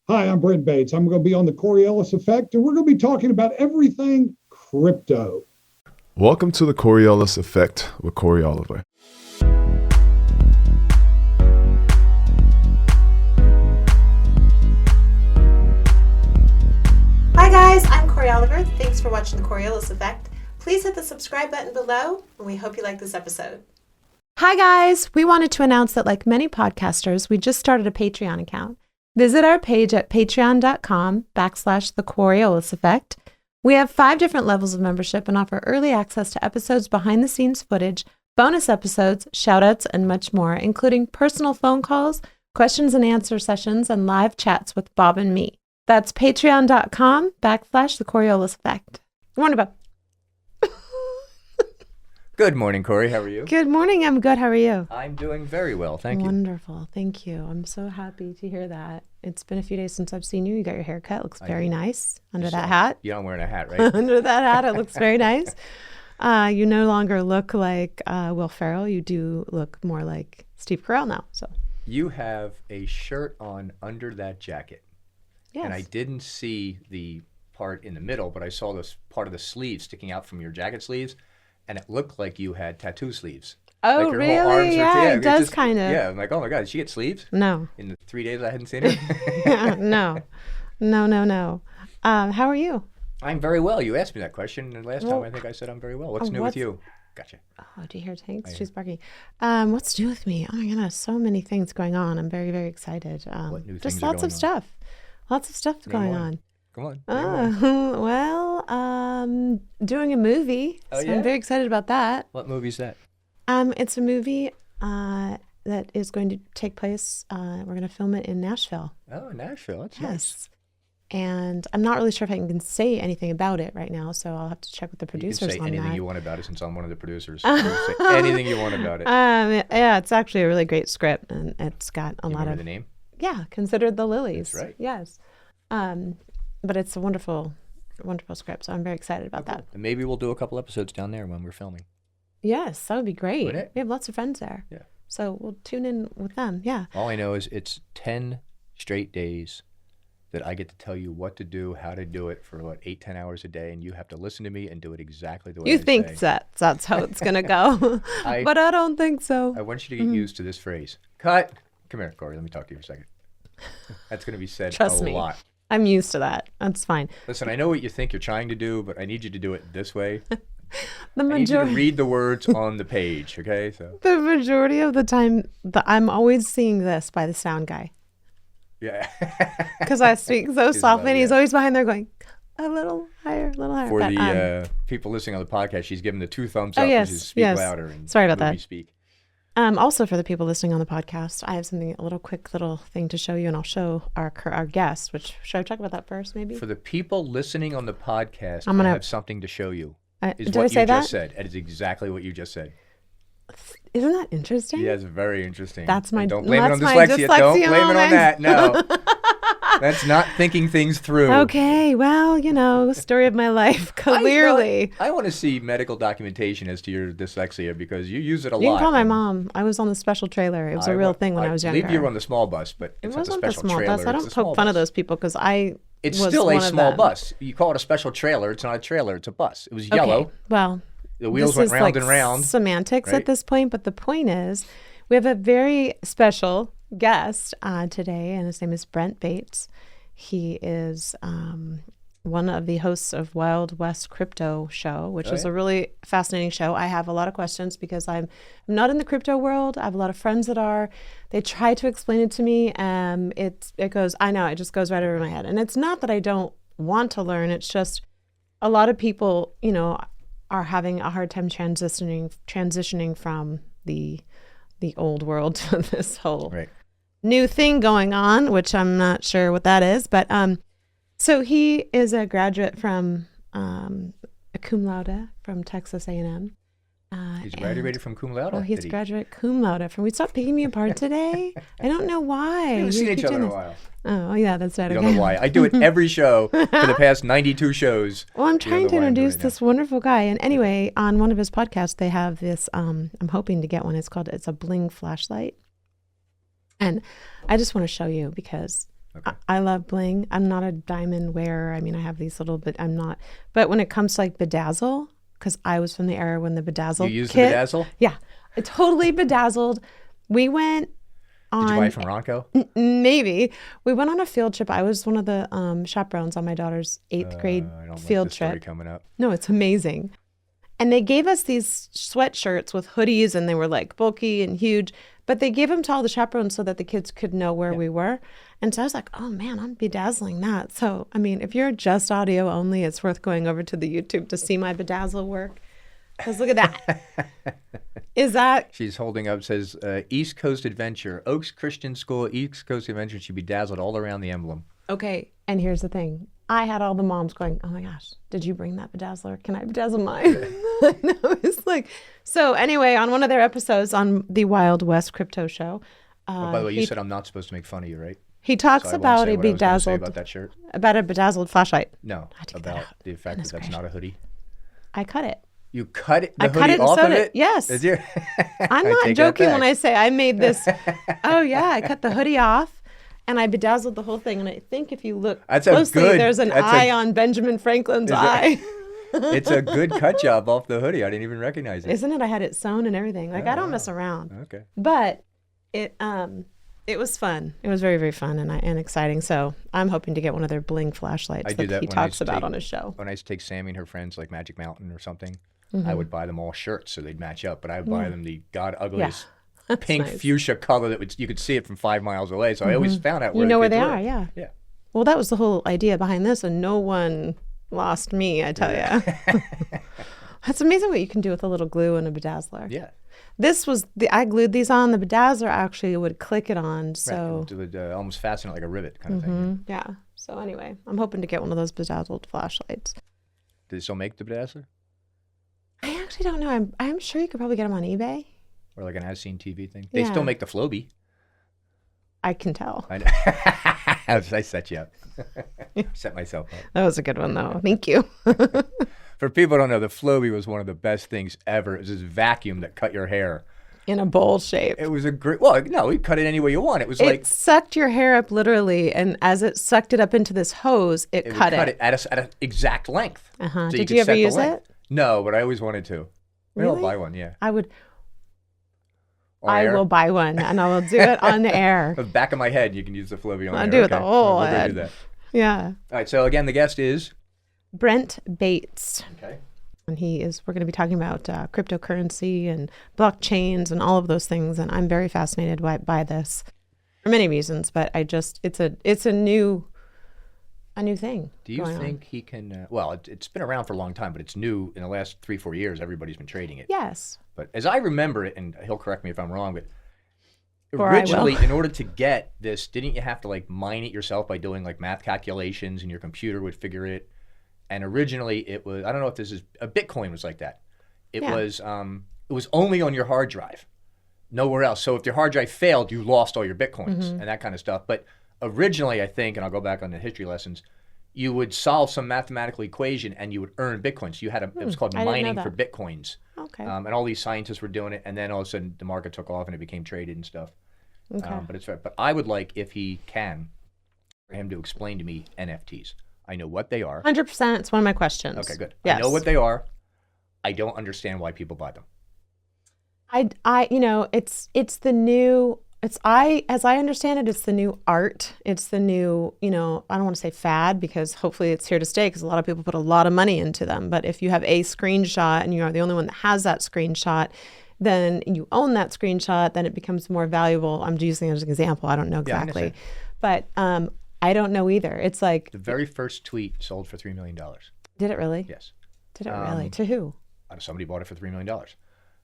Hi, I'm Brent Bates. I'm going to be on the Coriolis effect, and we're going to be talking about everything crypto. Welcome to the Coriolis effect with Cory Oliver. Hi guys, I'm Cory Oliver. Thanks for watching the Coriolis effect. Please hit the subscribe button below, and we hope you like this episode. Hi guys, we wanted to announce that like many podcasters, we just started a Patreon account. Visit our page at patreon.com/the Coriolis effect. We have 5 different levels of membership and offer early access to episodes, behind the scenes footage, bonus episodes, shoutouts, and much more, including personal phone calls, questions and answer sessions, and live chats with Bob and me. That's patreon.com/the Coriolis effect. Wonderful. Good morning, Cory. How are you? Good morning. I'm good. How are you? I'm doing very well. Thank you. Wonderful. Thank you. I'm so happy to hear that. It's been a few days since I've seen you. You got your hair cut. Looks very nice under that hat. Yeah, I'm wearing a hat, right? Under that hat, it looks very nice. You no longer look like Will Ferrell. You do look more like Steve Carell now. So you have a shirt on under that jacket. yes. And I didn't see the part in the middle, but I saw this part of the sleeve sticking out from your jacket sleeves. And it looked like you had tattoo sleeves. Oh, like your really? whole arms Yeah, it does kind of. Yeah, I'm like, oh my God, did she get sleeves? No. In the 3 days I hadn't seen her? No. How are you? I'm very well. You asked me that question, and last time I think I said I'm very well. What's new with you? Gotcha. Oh, do you hear Tanks? She's barking. What's new with me? Oh my goodness, so many things going on. I'm very, very excited. What new just things are lots going of on? stuff. Lots of stuff going on. Come on. Name one. Well, doing a movie. Oh, So yeah? I'm very excited about that. What movie's that? It's a movie that is going to take place. We're going to film it in Nashville. Oh, Nashville. That's Yes. nice. And I'm not really sure if I can say anything about it right now, so I'll have to check with the You producers can say on anything that. you want about it since I'm one of the producers. You can say anything you want about it. Yeah, it's actually a really great script, and it's got a You lot remember of the name? yeah. Considered the Lilies. That's right. Yes, but it's a wonderful, wonderful script. So I'm very excited about that. And maybe we'll do a couple episodes down there when we're filming. Yes, that would be great. Wouldn't it? We have lots of friends there. Yeah. So we'll tune in with them. Yeah. All I know is it's 10 straight days that I get to tell you what to do, how to do it for 8-10 hours a day, and you have to listen to me and do it exactly the way You I think say. that's how it's gonna go, but I don't think so. I want you to get used to this phrase. Cut. Come here, Cory. Let me talk to you for a second. That's going to be said Trust a me. lot. I'm used to that. That's fine. Listen, I know what you think you're trying to do, but I need you to do it this way. The I need you to majority. read the words on the page, okay? So The majority of the time, I'm always seeing this by the sound guy yeah. because I speak so He's softly, and he's yeah. always behind there going a little higher, a little higher. For But, the people listening on the podcast, she's giving the 2 thumbs up, yes, which is speak yes. louder and Sorry about movie that. speak. Also for the people listening on the podcast, I have a quick little thing to show you, and I'll show our guest. Which should I talk about that first, maybe? For the people listening on the podcast, I'm gonna- I have something to show you. Is did what I say you that? just said. It is exactly what you just said. Isn't that interesting? Yeah, it's very interesting. That's my- And don't blame it on that's my dyslexia. Don't dyslexia blame it on moment. that. No. That's not thinking things through. Okay, well, story of my life, clearly. I want to see medical documentation as to your dyslexia because you use it a lot. You can call my and mom. I was on the special trailer. It was I a real wa- thing when I was I younger. believe you were on the small bus, but It it's not the wasn't the special small trailer. bus. I it's don't the small poke fun of bus. those people because I It's was still one a of small them. bus. You call it a special trailer. It's not a trailer. It's a bus. It was Okay, yellow. well, The wheels this went is round like and round. semantics right? at this point, but the point is we have a very special guest today, and his name is Brent Bates. He is one of the hosts of Wild West Crypto Show, which is yeah? a really fascinating show. I have a lot of questions because I'm not in the crypto world. I have a lot of friends that are. They try to explain it to me. It goes, I know, it just goes right over my head. And it's not that I don't want to learn. It's just a lot of people, are having a hard time transitioning from the old world to this whole Right. new thing going on, which I'm not sure what that is. But so he is a graduate from a cum laude from Texas A&M. He's graduated from cum laude. Oh, he's did he? graduate cum laude from. We stopped picking me apart today. I don't know why. We haven't You seen keep each other in doing a this. while. Oh, yeah, that's right. You Okay. don't know why. I do it every show for the past 92 shows. Well, I'm You don't trying know to why I'm doing introduce it now. this wonderful guy. And anyway, on one of his podcasts, they have this, I'm hoping to get one. It's a bling flashlight. And I just want to show you because Okay. I love bling. I'm not a diamond wearer. I mean, I have these little bit. I'm not. But when it comes to like bedazzle, because I was from the era when the bedazzle You used kit, the bedazzle? Yeah, totally bedazzled. We went on. Did you buy it from Ronco? Maybe we went on a field trip. I was one of the chaperones on my daughter's 8th grade I don't field like this story trip. coming up. No, it's amazing. And they gave us these sweatshirts with hoodies, and they were like bulky and huge, but they gave them to all the chaperones so that the kids could know where we were. And so I was like, oh man, I'm bedazzling that. So, I mean, if you're just audio only, it's worth going over to the YouTube to see my bedazzle work. Because look at that. Is that? She's holding up, says East Coast Adventure, Oaks Christian School, East Coast Adventure. She bedazzled all around the emblem. Okay. And here's the thing. I had all the moms going, oh my gosh, did you bring that bedazzler? Can I bedazzle mine? No, it's like, so anyway, on one of their episodes on the Wild West Crypto Show. Oh, by the way, you said I'm not supposed to make fun of you, right? He talks So I won't about say a what I was gonna say bedazzled, about that shirt. about a bedazzled flashlight. No, I take that about out. the fact Goodness that that's not a hoodie. I cut it. You cut it, the I hoodie cut it and off sewed of it. it? Yes. Is your... I'm I not take that joking when back. I say I made this. Oh yeah, I cut the hoodie off and I bedazzled the whole thing. And I think if you look That's a closely, good- there's an that's eye on Benjamin Franklin's eye. It's a good cut job off the hoodie. I didn't even recognize it. Isn't it? I had it sewn and everything. Like Oh, I don't wow. mess around. Okay. But it was fun. It was very, very fun and exciting. So I'm hoping to get one of their bling flashlights I do that that he when I talks used to about take- on his show. When I used to take Sammy and her friends, like Magic Mountain or something, Mm-hmm. I would buy them all shirts so they'd match up. But I would buy them the god ugliest That's pink nice. fuchsia color that you could see it from 5 miles away. So I always found out where You know the where kids they were. are, yeah. Yeah. Well, that was the whole idea behind this, and no one lost me, I tell you. That's amazing what you can do with a little glue and a bedazzler. Yeah. This was I glued these on. The bedazzler actually would click it on. So Right. It would almost fasten it like a rivet kind of thing. yeah. So anyway, I'm hoping to get one of those bedazzled flashlights. Do they still make the bedazzler? I actually don't know. I'm sure you could probably get them on eBay. Or like an as seen TV thing? They Yeah. still make the Flowbee. I can tell. I know. I set you up. Set myself up. That was a good one, though. Thank you. For people who don't know, the Flowbee was one of the best things ever. It was this vacuum that cut your hair. In a bowl shape. It was a great, well, no, you cut it any way you want. It was It like, sucked your hair up literally, and as it sucked it up into this hose, it it would cut cut it. it at an exact length. Uh-huh. So Did could you ever set the use length. it? No, but I always wanted to. Maybe I'll Really? buy one, yeah. I would. On I air. will buy one, and I will do it on the air. The back of my head, you can use the Flowbee on I'll air. do it the Okay. whole We're gonna head. do that. Yeah. All right, so again, the guest is? Brent Bates. Okay. And we're going to be talking about cryptocurrency and blockchains and all of those things. And I'm very fascinated by this for many reasons, but it's a new thing. Do you going on. think he can, well, it's been around for a long time, but it's new in the last 3-4 years. Everybody's been trading it. Yes. But as I remember it, and he'll correct me if I'm wrong, but Or I will. originally, in order to get this, didn't you have to like mine it yourself by doing like math calculations, and your computer would figure it? And originally, it was, I don't know if this is, a Bitcoin was like that. It Yeah. was only on your hard drive, nowhere else. So if your hard drive failed, you lost all your Bitcoins Mm-hmm. and that kind of stuff. But originally, I think, and I'll go back on the history lessons, you would solve some mathematical equation and you would earn Bitcoins. You had it was called I didn't know mining that. for Bitcoins. Okay. And all these scientists were doing it, and then all of a sudden the market took off and it became traded and stuff. Okay. But it's fair. But I would like, if he can, for him to explain to me NFTs. I know what they are. 100%. It's one of my questions. Okay, good. Yes. I know what they are. I don't understand why people buy them. It's the new, as I understand it, it's the new art. It's the new, I don't want to say fad because hopefully it's here to stay because a lot of people put a lot of money into them. But if you have a screenshot and you are the only one that has that screenshot, then you own that screenshot, then it becomes more valuable. I'm using it as an example. I don't know Yeah, I exactly. understand. But I don't know either. It's like, The very first tweet sold for $3 million. did it really? Yes. Did it really? To who? Somebody bought it for $3 million.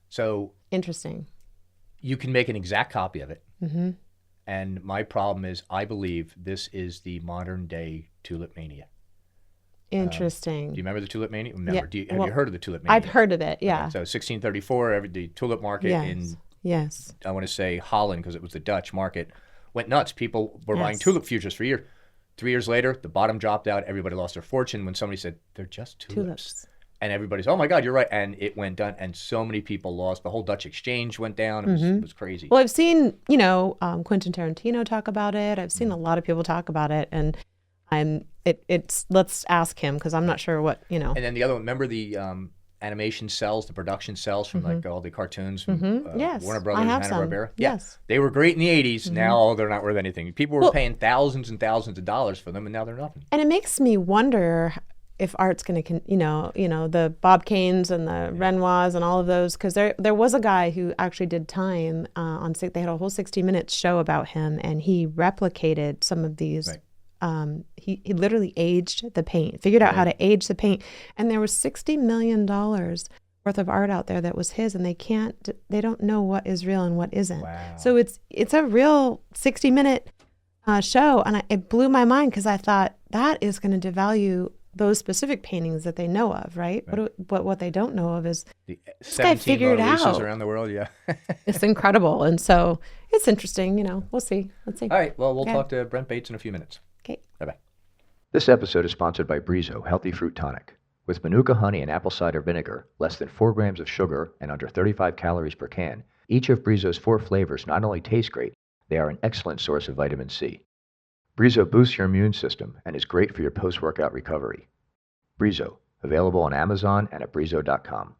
So Interesting. you can make an exact copy of it. Mm-hmm. And my problem is, I believe this is the modern day tulip mania. Interesting. Do you remember the tulip mania? Remember? Yeah, Have well, you heard of the tulip mania? I've heard of it. Yeah. So 1634, the tulip market in, Yes. I want to say Holland, because it was the Dutch market, went nuts. People were buying Yes. tulip futures for a year. 3 years later, the bottom dropped out. Everybody lost their fortune when somebody said, they're just tulips. And everybody's, oh my God, you're right. And it went down, and so many people lost. The whole Dutch exchange went down. It was crazy. Well, I've seen, Quentin Tarantino talk about it. I've seen a lot of people talk about it, and let's ask him, because I'm not sure what. And then the other one, remember the animation cells, the production cells from like all the cartoons from Yes, Warner I Brothers, have Hanna-Barbera? some. Yeah, Yes. they were great in the 80s. Now they're not worth anything. People were paying thousands and thousands of dollars for them, and now they're nothing. And it makes me wonder if art's going to, the Bob Kanes and the Renoirs and all of those, because there was a guy who actually did time they had a whole 60 Minutes show about him, and he replicated some of these. Right. He literally aged the paint, figured out how to age the paint, and there was $60 million worth of art out there that was his, and they don't know what is real and what isn't. Wow. So it's a real 60-minute show, and it blew my mind, because I thought that is going to devalue those specific paintings that they know of, right? But what they don't know of is The this guy figured Mona Lisas out around the world, yeah. It's incredible, and so it's interesting. We'll see. Let's see. All right, well, we'll talk to Brent Bates in a few minutes. Okay. Bye-bye. This episode is sponsored by Brizo Healthy Fruit Tonic. With Manuka honey and apple cider vinegar, less than 4 grams of sugar, and under 35 calories per can, each of Brizo's 4 flavors not only taste great, they are an excellent source of vitamin C. Brizo boosts your immune system and is great for your post-workout recovery. Brizo, available on Amazon and at brizo.com.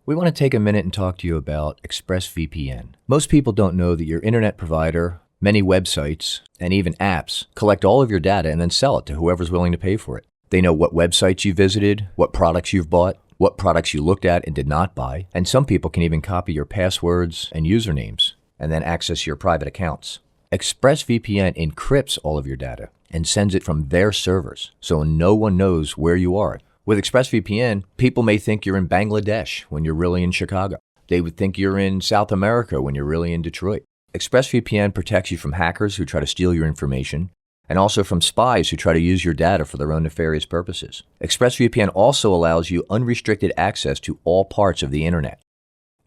We want to take a minute and talk to you about ExpressVPN. Most people don't know that your internet provider, many websites, and even apps collect all of your data and then sell it to whoever's willing to pay for it. They know what websites you visited, what products you've bought, what products you looked at and did not buy, and some people can even copy your passwords and usernames and then access your private accounts. ExpressVPN encrypts all of your data and sends it from their servers, so no one knows where you are. With ExpressVPN, people may think you're in Bangladesh when you're really in Chicago. They would think you're in South America when you're really in Detroit. ExpressVPN protects you from hackers who try to steal your information, and also from spies who try to use your data for their own nefarious purposes. ExpressVPN also allows you unrestricted access to all parts of the internet.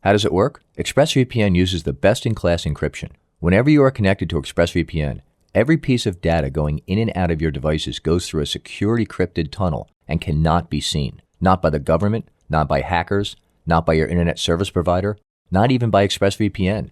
How does it work? ExpressVPN uses the best-in-class encryption. Whenever you are connected to ExpressVPN, every piece of data going in and out of your devices goes through a securely encrypted tunnel and cannot be seen. Not by the government, not by hackers, not by your internet service provider, not even by ExpressVPN.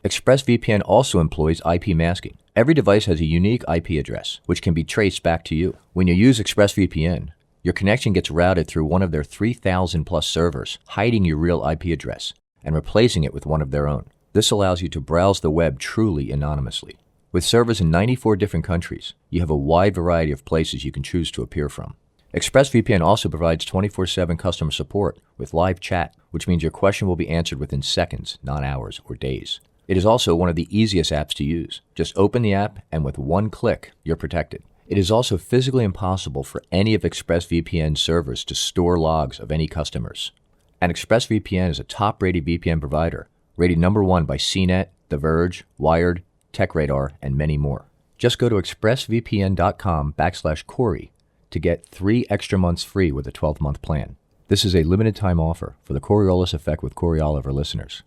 ExpressVPN also employs IP masking. Every device has a unique IP address, which can be traced back to you. When you use ExpressVPN, your connection gets routed through one of their 3,000 plus servers, hiding your real IP address and replacing it with one of their own. This allows you to browse the web truly anonymously. With servers in 94 different countries, you have a wide variety of places you can choose to appear from. ExpressVPN also provides 24/7 customer support with live chat, which means your question will be answered within seconds, not hours or days. It is also one of the easiest apps to use. Just open the app, and with one click, you're protected. It is also physically impossible for any of ExpressVPN's servers to store logs of any customers. And ExpressVPN is a top-rated VPN provider, rated #1 by CNET, The Verge, Wired, TechRadar, and many more. Just go to expressvpn.com/Cory to get 3 extra months free with a 12-month plan. This is a limited-time offer for the Coriolis Effect with Cory Oliver listeners.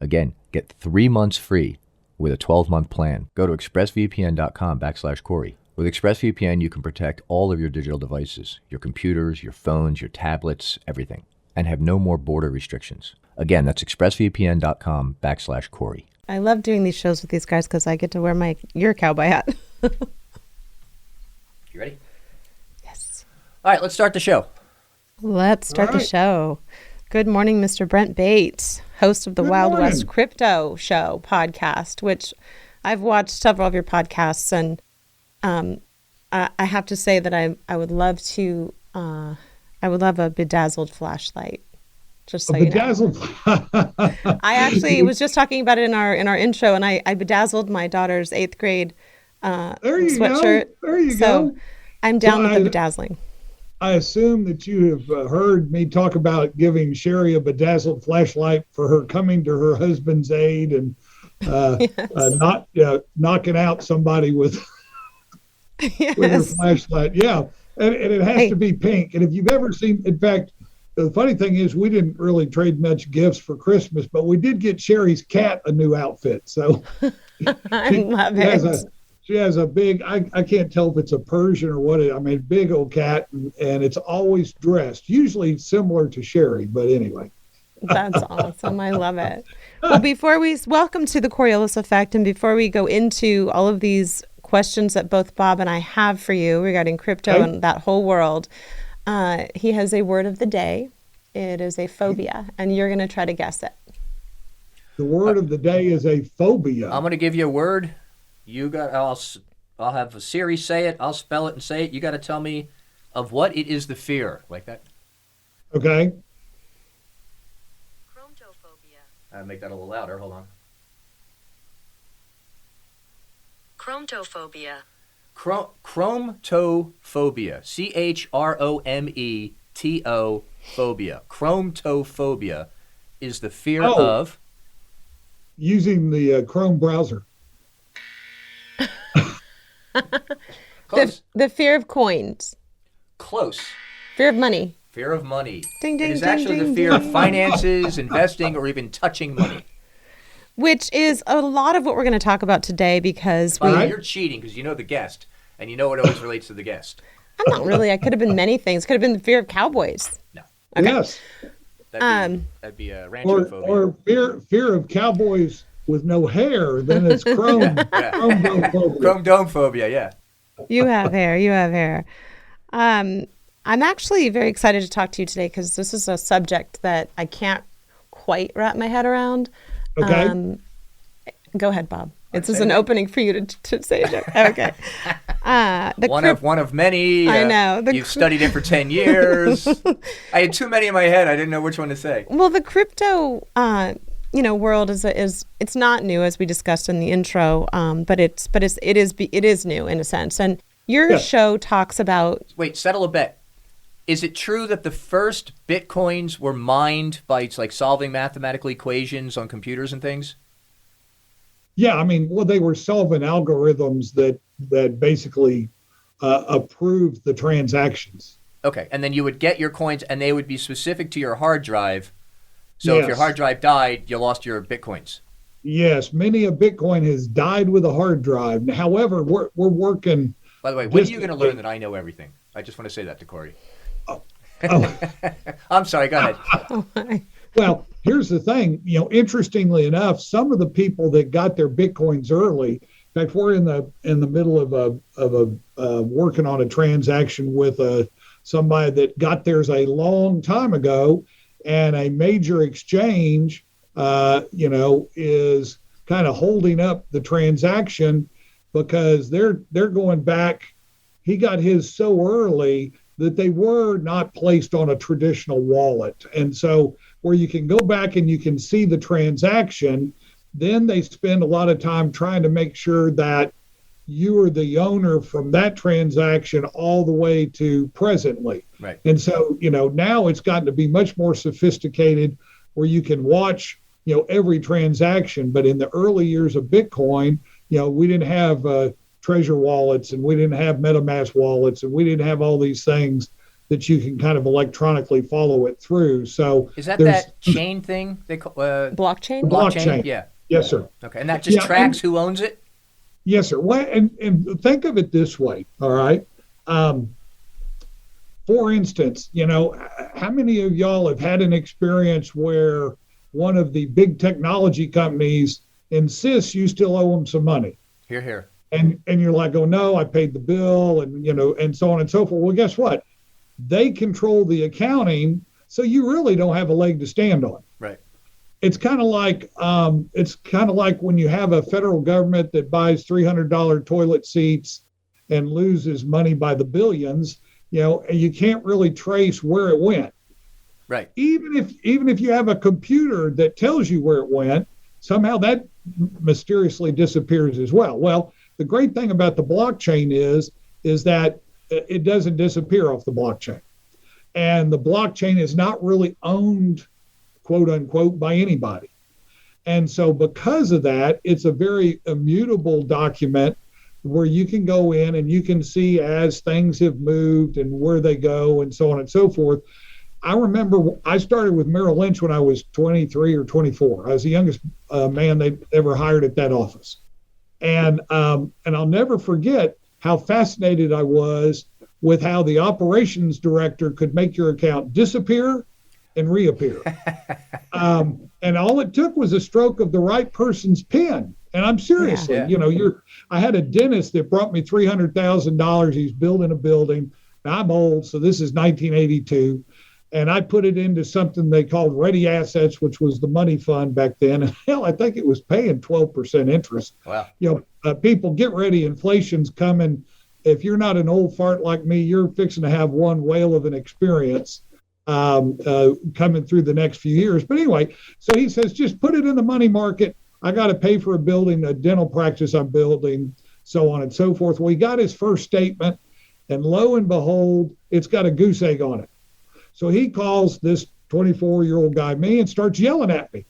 Again, get 3 months free with a 12-month plan. Go to expressvpn.com/Cory. With ExpressVPN, you can protect all of your digital devices, your computers, your phones, your tablets, everything, and have no more border restrictions. Again, that's expressvpn.com/Cory. I love doing these shows with these guys because I get to wear your cowboy hat. You ready? Yes. All right, let's start the show. Let's start the show. Good morning, Mr. Brent Bates, host of the Wild West Crypto Show podcast, which I've watched several of your podcasts, and I have to say that I would love a bedazzled flashlight. Just so you know. I actually was just talking about it in our intro, and I bedazzled my daughter's 8th grade sweatshirt. There you go. I'm down with the bedazzling. I assume that you have heard me talk about giving Sherry a bedazzled flashlight for her coming to her husband's aid and not knocking out somebody with with her flashlight. Yeah, and it has to be pink. And if you've ever seen, in fact, the funny thing is we didn't really trade much gifts for Christmas, but we did get Sherry's cat a new outfit. So I love it. She has a big, I can't tell if it's a Persian or what I mean, big old cat, and it's always dressed, usually similar to Sherry, but anyway. That's awesome. I love it. Well, before we welcome to the Coriolis effect, and before we go into all of these questions that both Bob and I have for you regarding crypto and that whole world, he has a word of the day. It is a phobia, and you're going to try to guess it. The word of the day is a phobia. I'm going to give you a word. I'll have a Siri say it. I'll spell it and say it. You got to tell me of what it is the fear, like that. Okay. Make that a little louder. Hold on. Chromophobia. Chromophobia. CHROMETO phobia. Chromophobia is the fear of using the Chrome browser. Close. The fear of coins. Close. Fear of money. Fear of money. Ding, ding, it is ding, actually ding, the fear ding. of finances, investing, or even touching money. Which is a lot of what we're going to talk about today because By the way, you're cheating because you know the guest, and you know it always relates to the guest. I'm not really. I could have been many things. Could have been the fear of cowboys. No. Okay. Yes. That'd be a rancho phobia. Or fear of cowboys with no hair, then it's chrome. Chrome dome phobia. Chrome dome phobia, yeah. You have hair. You have hair. I'm actually very excited to talk to you today because this is a subject that I can't quite wrap my head around. Okay. Go ahead, Bob. This is an opening for you to say a joke. Okay. One of many. I know. You've studied it for 10 years. I had too many in my head. I didn't know which one to say. Well, the crypto, world is it's not new as we discussed in the intro, but it is new in a sense. And your show talks about. Wait, settle a bet. Is it true that the first Bitcoins were mined by solving mathematical equations on computers and things? Yeah, I mean, they were solving algorithms that basically approved the transactions. Okay, and then you would get your coins, and they would be specific to your hard drive. So if your hard drive died, you lost your Bitcoins. Yes, many a Bitcoin has died with a hard drive. However, we're working. By the way, when are you going to learn that I know everything? I just want to say that to Cory. Oh. I'm sorry, go ahead. Well, here's the thing. Interestingly enough, some of the people that got their Bitcoins early, in fact, we're in the middle of working on a transaction with somebody that got theirs a long time ago, and a major exchange, is kind of holding up the transaction because they're going back. He got his so early that they were not placed on a traditional wallet. And so where you can go back and you can see the transaction, then they spend a lot of time trying to make sure that you are the owner from that transaction all the way to presently. Right. And so, now it's gotten to be much more sophisticated where you can watch, every transaction. But in the early years of Bitcoin, we didn't have treasure wallets, and we didn't have MetaMask wallets, and we didn't have all these things that you can kind of electronically follow it through. So is that chain thing they call blockchain? Blockchain. Yeah. Yes, sir. Okay, and that just tracks who owns it? Yes, sir. Well, and think of it this way, all right? For instance, how many of y'all have had an experience where one of the big technology companies insists you still owe them some money? Hear, hear. And you're like, oh no, I paid the bill, and and so on and so forth. Well, guess what? They control the accounting, so you really don't have a leg to stand on. Right. It's kind of like when you have a federal government that buys $300 toilet seats and loses money by the billions. You can't really trace where it went. Right. Even if you have a computer that tells you where it went, somehow that mysteriously disappears as well. Well, the great thing about the blockchain is that it doesn't disappear off the blockchain. And the blockchain is not really owned, quote unquote, by anybody. And so because of that, it's a very immutable document where you can go in and you can see as things have moved and where they go and so on and so forth. I remember I started with Merrill Lynch when I was 23 or 24. I was the youngest man they ever hired at that office. And I'll never forget how fascinated I was with how the operations director could make your account disappear and reappear. And all it took was a stroke of the right person's pen. And I'm seriously, I had a dentist that brought me $300,000. He's building a building. Now, I'm old, so this is 1982. And I put it into something they called Ready Assets, which was the money fund back then. And hell, I think it was paying 12% interest. Wow. People, get ready. Inflation's coming. If you're not an old fart like me, you're fixing to have one whale of an experience coming through the next few years. But anyway, so he says, just put it in the money market. I got to pay for a building, a dental practice I'm building, so on and so forth. Well, he got his first statement, and lo and behold, it's got a goose egg on it. So he calls this 24-year-old guy me and starts yelling at me.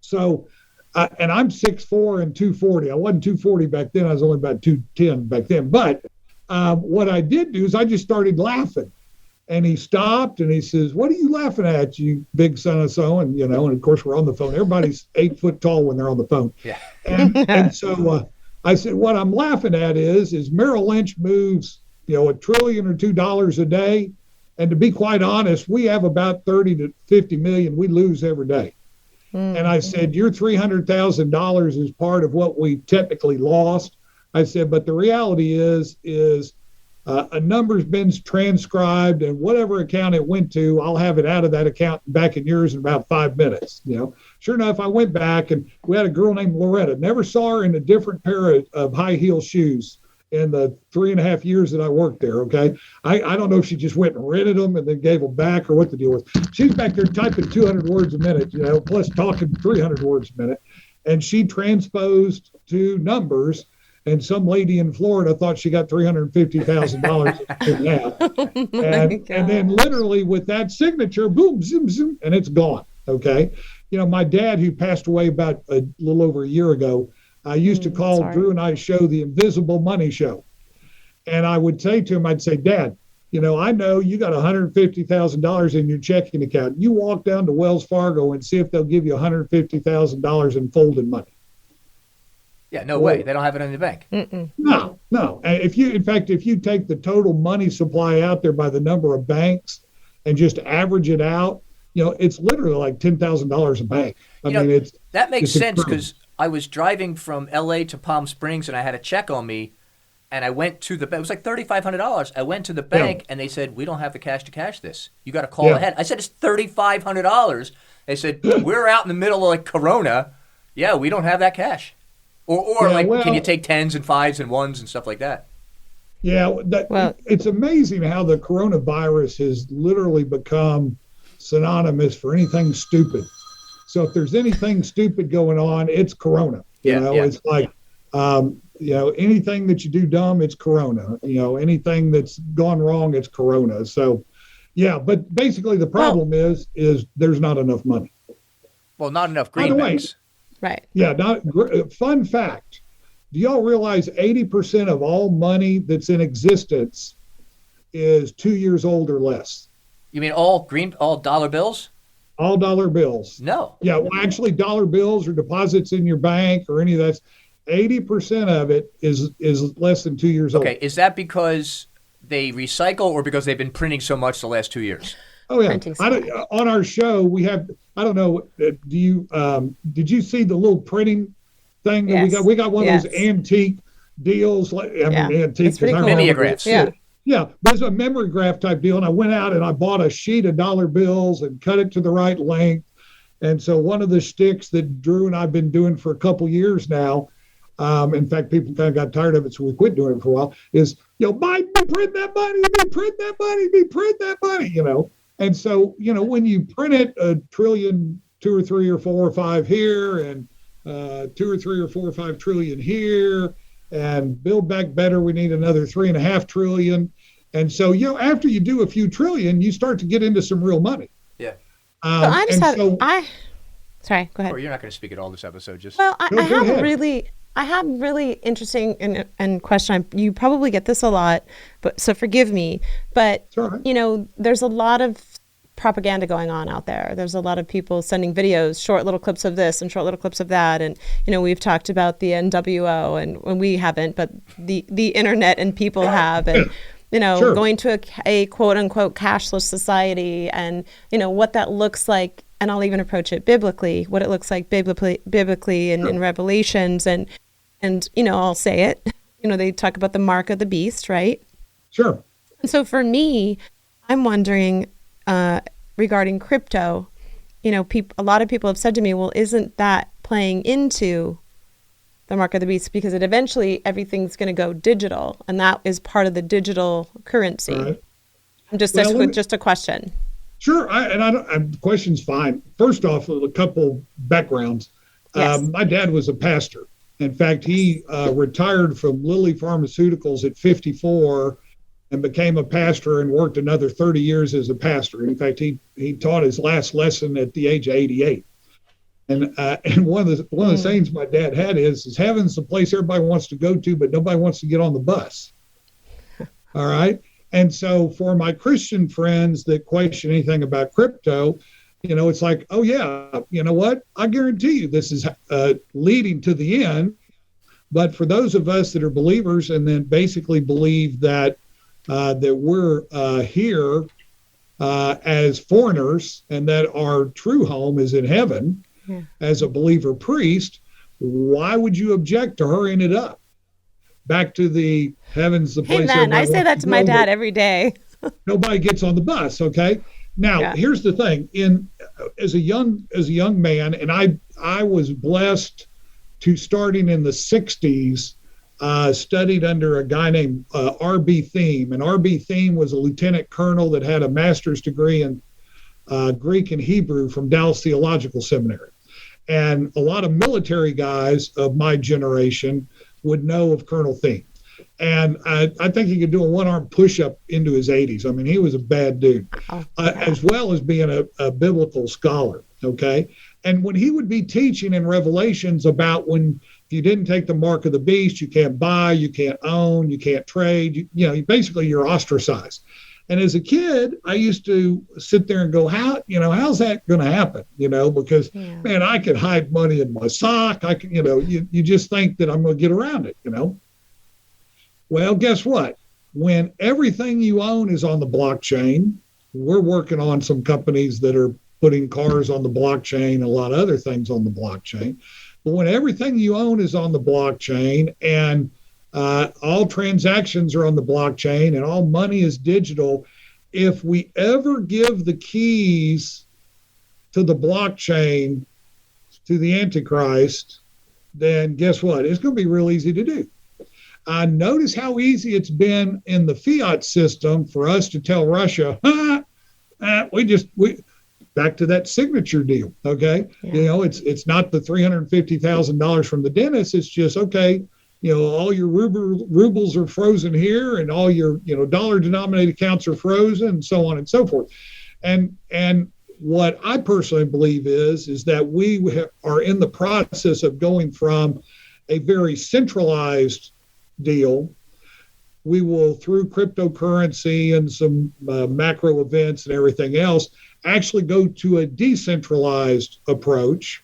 So, and I'm 6'4" and 240. I wasn't 240 back then. I was only about 210 back then. But what I did do is I just started laughing. And he stopped and he says, "What are you laughing at, you big son of so?" And, and of course, we're on the phone. Everybody's 8 foot tall when they're on the phone. Yeah. And so I said, what I'm laughing at is Merrill Lynch moves, $1 trillion or $2 billion a day. And to be quite honest, we have about 30 to 50 million we lose every day. And I said, your $300,000 is part of what we technically lost. I said, but the reality is a number's been transcribed, and whatever account it went to, I'll have it out of that account and back in yours in about 5 minutes. Sure enough, I went back, and we had a girl named Loretta. Never saw her in a different pair of high heel shoes in the 3.5 years that I worked there. Okay, I don't know if she just went and rented them and then gave them back or what the deal was. She's back there typing 200 words a minute, plus talking 300 words a minute, and she transposed to numbers. And some lady in Florida thought she got $350,000 and then literally with that signature, boom, zoom, zoom, and it's gone. Okay. My dad, who passed away about a little over a year ago, I used to call Drew and I's show the Invisible Money Show. And I would say to him, I'd say, Dad, I know you got $150,000 in your checking account. You walk down to Wells Fargo and see if they'll give you $150,000 in folded money. Yeah, no way. They don't have it in the bank. No. If you take the total money supply out there by the number of banks and just average it out, it's literally like $10,000 a bank. That makes sense because I was driving from L.A. to Palm Springs and I had a check on me, and I went to the bank. It was like $3,500. I went to the bank and they said, "We don't have the cash to cash this. You got to call ahead." I said, "It's $3,500." They said, "We're out in the middle of like Corona. Yeah, we don't have that cash." Can you take 10s and 5s and 1s and stuff like that? Yeah, it's amazing how the coronavirus has literally become synonymous for anything stupid. So if there's anything stupid going on, it's Corona. It's like, anything that you do dumb, it's Corona. Anything that's gone wrong, it's Corona. So, but basically the problem is there's not enough money. Well, not enough greenbacks. Right. Yeah. Fun fact. Do y'all realize 80% of all money that's in existence is 2 years old or less? You mean all dollar bills? All dollar bills. No. Yeah. Well, actually, dollar bills or deposits in your bank or any of that, 80% of it is less than 2 years old. Okay. Is that because they recycle or because they've been printing so much the last 2 years? Oh yeah. On our show, we have. I don't know. Did you see the little printing thing that we got? We got one of those antique deals. Antique. Mimeographs. Yeah. There's a memory graph type deal, and I went out and I bought a sheet of dollar bills and cut it to the right length. And so one of the shticks that Drew and I've been doing for a couple years now, in fact, people kind of got tired of it, so we quit doing it for a while. Is Biden, be print that money, be print that money, be print that money. And so, when you print it, $1 trillion, 2 or 3 or 4 or 5 here, and 2 or 3 or 4 or 5 trillion here, and Build Back Better, we need another 3.5 trillion. And so, after you do a few trillion, you start to get into some real money. Yeah. Sorry, go ahead. Or you're not going to speak at all this episode. I have really interesting and question. You probably get this a lot, but so forgive me. But right. There's a lot of propaganda going on out there. There's a lot of people sending videos, short little clips of this and short little clips of that. And, we've talked about the NWO, and we haven't, but the internet and people have. And, Sure. going to a quote unquote cashless society, and, what that looks like. And I'll even approach it biblically, what it looks like biblically in Revelations. And, I'll say it, they talk about the mark of the beast, right? Sure. And so for me, I'm wondering, regarding crypto, a lot of people have said to me, well, isn't that playing into the mark of the beast? Because eventually everything's going to go digital, and that is part of the digital currency. Right. Just a question. Sure. The question's fine. First off, a couple backgrounds. Yes. My dad was a pastor. In fact, he retired from Lilly Pharmaceuticals at 54 and became a pastor and worked another 30 years as a pastor. In fact, he taught his last lesson at the age of 88. And one of the sayings my dad had is heaven's the place everybody wants to go to, but nobody wants to get on the bus. All right. And so for my Christian friends that question anything about crypto, it's like, oh yeah, you know what? I guarantee you this is leading to the end. But for those of us that are believers and then basically believe that we're here as foreigners and that our true home is in heaven, as a believer priest, why would you object to hurrying it up? Back to the heaven's the place. Amen. I say that to my dad every day. Nobody gets on the bus. Okay. Now, here's the thing. As a young man, and I was blessed to starting in the 60s, studied under a guy named R.B. Thiem. And R.B. Thiem was a lieutenant colonel that had a master's degree in Greek and Hebrew from Dallas Theological Seminary. And a lot of military guys of my generation would know of Colonel Thiem. And I think he could do a one-arm push-up into his 80s. I mean, he was a bad dude, as well as being a biblical scholar, okay? And when he would be teaching in Revelations about when if you didn't take the mark of the beast, you can't buy, you can't own, you can't trade, basically you're ostracized. And as a kid, I used to sit there and go, how's that going to happen? Because, man, I could hide money in my sock. I can, you just think that I'm going to get around it, Well, guess what? When everything you own is on the blockchain, we're working on some companies that are putting cars on the blockchain, and a lot of other things on the blockchain. But when everything you own is on the blockchain and all transactions are on the blockchain and all money is digital, if we ever give the keys to the blockchain to the Antichrist, then guess what? It's going to be real easy to do. Notice how easy it's been in the fiat system for us to tell Russia, back to that signature deal. Okay. Yeah. It's not the $350,000 from the dentist. It's just, okay, all your rubles are frozen here and all your, dollar denominated accounts are frozen and so on and so forth. And what I personally believe is that we are in the process of going from a very centralized deal. We will, through cryptocurrency and some macro events and everything else, actually go to a decentralized approach.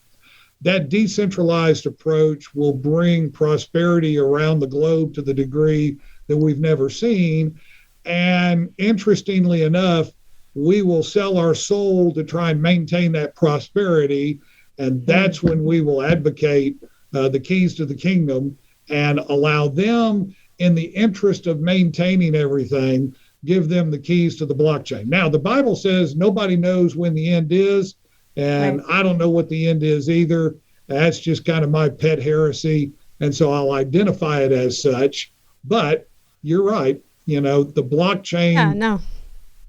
That decentralized approach will bring prosperity around the globe to the degree that we've never seen. And interestingly enough, we will sell our soul to try and maintain that prosperity. And that's when we will advocate the keys to the kingdom and allow them, in the interest of maintaining everything, give them the keys to the blockchain. Now, the Bible says nobody knows when the end is, and I don't know what the end is either. That's just kind of my pet heresy, and so I'll identify it as such. But you're right. The blockchain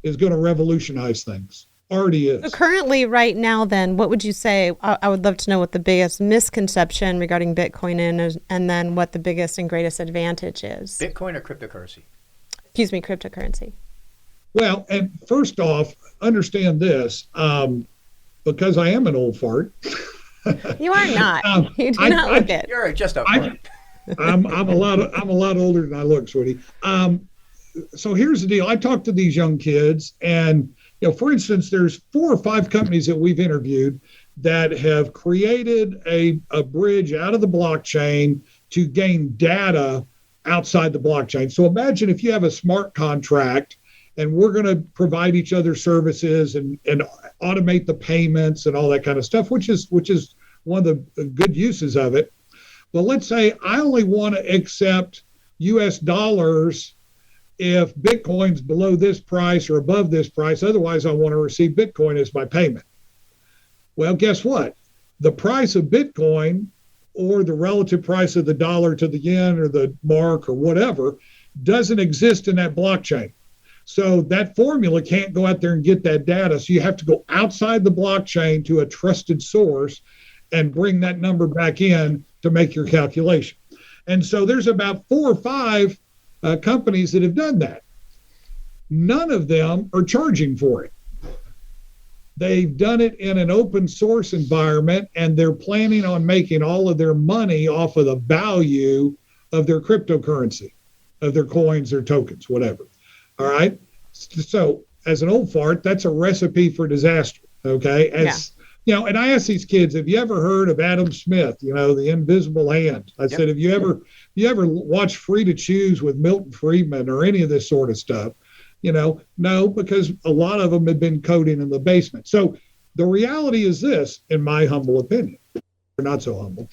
is going to revolutionize things. Already is. So currently, right now, then, what would you say? I would love to know what the biggest misconception regarding Bitcoin is, and then what the biggest and greatest advantage is. Bitcoin or cryptocurrency? Excuse me, cryptocurrency. Well, and first off, understand this, because I am an old fart. You are not. You do not look it. You're just a fart. I'm a lot older than I look, sweetie. So here's the deal. I talk to these young kids, and for instance, there's 4 or 5 companies that we've interviewed that have created a bridge out of the blockchain to gain data outside the blockchain. So imagine if you have a smart contract and we're going to provide each other services and automate the payments and all that kind of stuff, which is one of the good uses of it. But let's say I only want to accept US dollars if Bitcoin's below this price or above this price. Otherwise, I want to receive Bitcoin as my payment. Well, guess what? The price of Bitcoin or the relative price of the dollar to the yen or the mark or whatever doesn't exist in that blockchain. So that formula can't go out there and get that data. So you have to go outside the blockchain to a trusted source and bring that number back in to make your calculation. And so there's about 4 or 5 companies that have done that. None of them are charging for it. They've done it in an open source environment, and they're planning on making all of their money off of the value of their cryptocurrency, of their coins or tokens, whatever. All right. So as an old fart, that's a recipe for disaster. Okay. And I ask these kids, have you ever heard of Adam Smith, the invisible hand? I said, have you ever watched Free to Choose with Milton Friedman or any of this sort of stuff? No, because a lot of them have been coding in the basement. So the reality is this, in my humble opinion, or not so humble,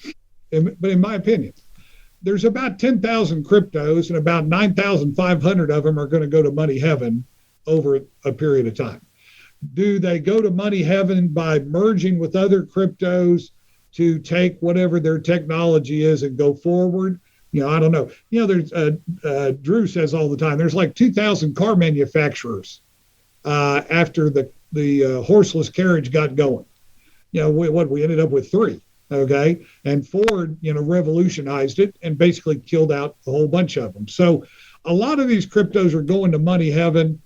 but in my opinion, there's about 10,000 cryptos and about 9,500 of them are going to go to money heaven over a period of time. Do they go to money heaven by merging with other cryptos to take whatever their technology is and go forward? I don't know. There's Drew says all the time, there's like 2,000 car manufacturers after the horseless carriage got going. We ended up with 3. Okay. And Ford, revolutionized it and basically killed out a whole bunch of them. So a lot of these cryptos are going to money heaven.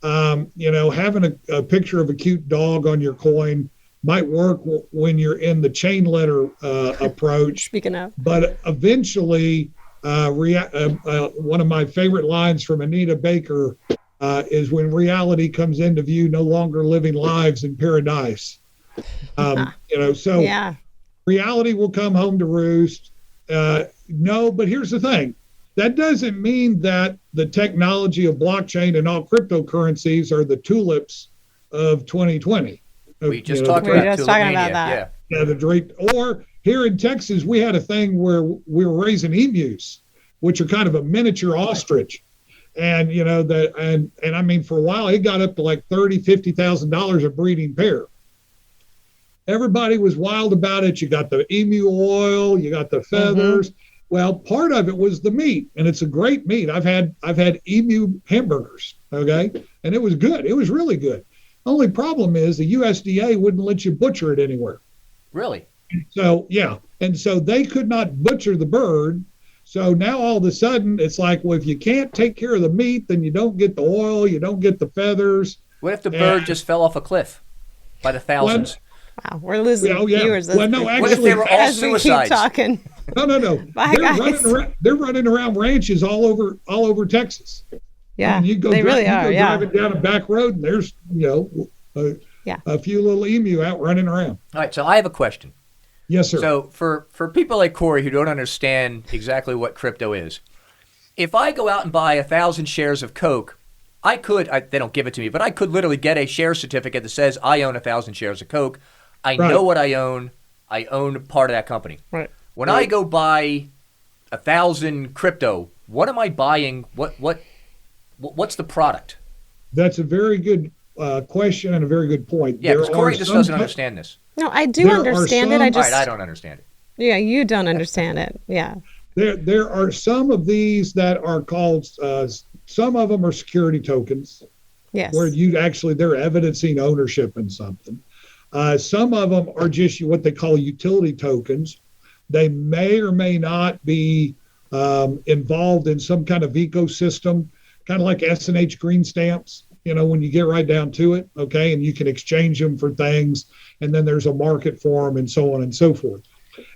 Having a picture of a cute dog on your coin might work when you're in the chain letter approach. Speaking of. But eventually, one of my favorite lines from Anita Baker is when reality comes into view, no longer living lives in paradise. Yeah. Reality will come home to roost. No, but here's the thing. That doesn't mean that the technology of blockchain and all cryptocurrencies are the tulips of 2020. We just talked about tulip mania. That. Yeah, or here in Texas, we had a thing where we were raising emus, which are kind of a miniature ostrich. And, and I mean, for a while, it got up to like $30,000, $50,000 a breeding pair. Everybody was wild about it. You got the emu oil, you got the feathers. Mm-hmm. Well, part of it was the meat, and it's a great meat. I've had emu hamburgers, okay, and it was good. It was really good. Only problem is the USDA wouldn't let you butcher it anywhere. Really? So and so they could not butcher the bird. So now all of a sudden it's like, well, if you can't take care of the meat, then you don't get the oil, you don't get the feathers. What if the bird just fell off a cliff by the thousands? Wow, we're losing viewers. Well, no, actually, what if they were all as suicides? We keep talking. No. Bye, guys. They're running around ranches all over Texas. Yeah, you go they really are. Driving down a back road, and there's a few little emu out running around. All right, so I have a question. Yes, sir. So for people like Cory who don't understand exactly what crypto is, if I go out and buy 1,000 shares of Coke, they don't give it to me, but I could literally get a share certificate that says I own 1,000 shares of Coke. I know what I own. I own part of that company. Right. When I go buy 1,000 crypto, what am I buying? What's the product? That's a very good question and a very good point. Yeah, because Cory just doesn't understand this. No, I do understand it. I don't understand it. Yeah, you don't understand it. Yeah. There are some of these that are called, some of them are security tokens. Yes. Where they're evidencing ownership in something. Some of them are just what they call utility tokens. They may or may not be involved in some kind of ecosystem, kind of like S&H green stamps, when you get right down to it, okay, and you can exchange them for things, and then there's a market for them and so on and so forth.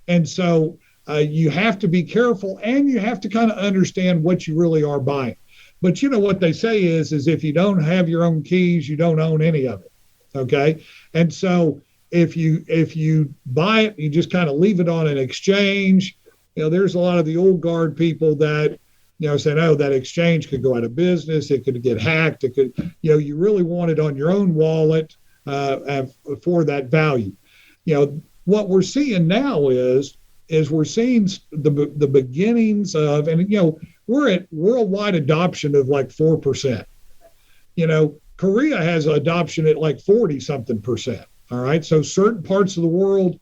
And so you have to be careful, and you have to kind of understand what you really are buying. But you know what they say is if you don't have your own keys, you don't own any of it. Okay. And so if you buy it, you just kind of leave it on an exchange. There's a lot of the old guard people that, saying, oh, that exchange could go out of business. It could get hacked. It could, you really want it on your own wallet for that value. What we're seeing now is we're seeing the beginnings of, and we're at worldwide adoption of like 4%. Korea has adoption at like 40 something percent. All right. So certain parts of the world,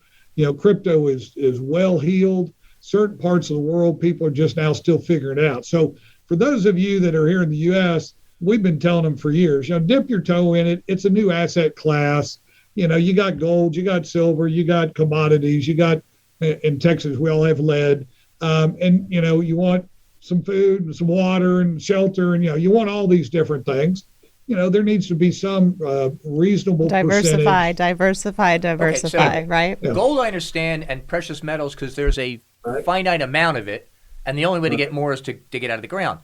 crypto is well healed. Certain parts of the world, people are just now still figuring it out. So for those of you that are here in the U.S., we've been telling them for years, dip your toe in it. It's a new asset class. You got gold, you got silver, you got commodities, you got, in Texas, we all have lead. And, you want some food and some water and shelter, and, you want all these different things. There needs to be some reasonable diversify, Okay, so right? Yeah. Gold I understand, and precious metals, because there's a finite amount of it, and the only way to get more is to get out of the ground.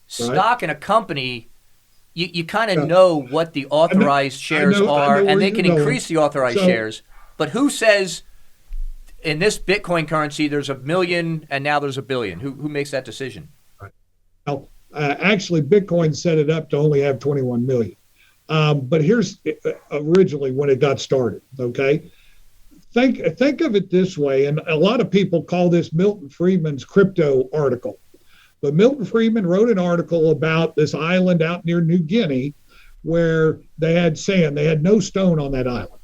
Stock in a company, you kind of know what the authorized shares are, and they can increase the authorized shares. But who says in this Bitcoin currency there's 1 million and now there's 1 billion? Who makes that decision? Well, actually, Bitcoin set it up to only have 21 million. But here's originally when it got started. Okay. Think of it this way, and a lot of people call this Milton Friedman's crypto article. But Milton Friedman wrote an article about this island out near New Guinea where they had sand. They had no stone on that island.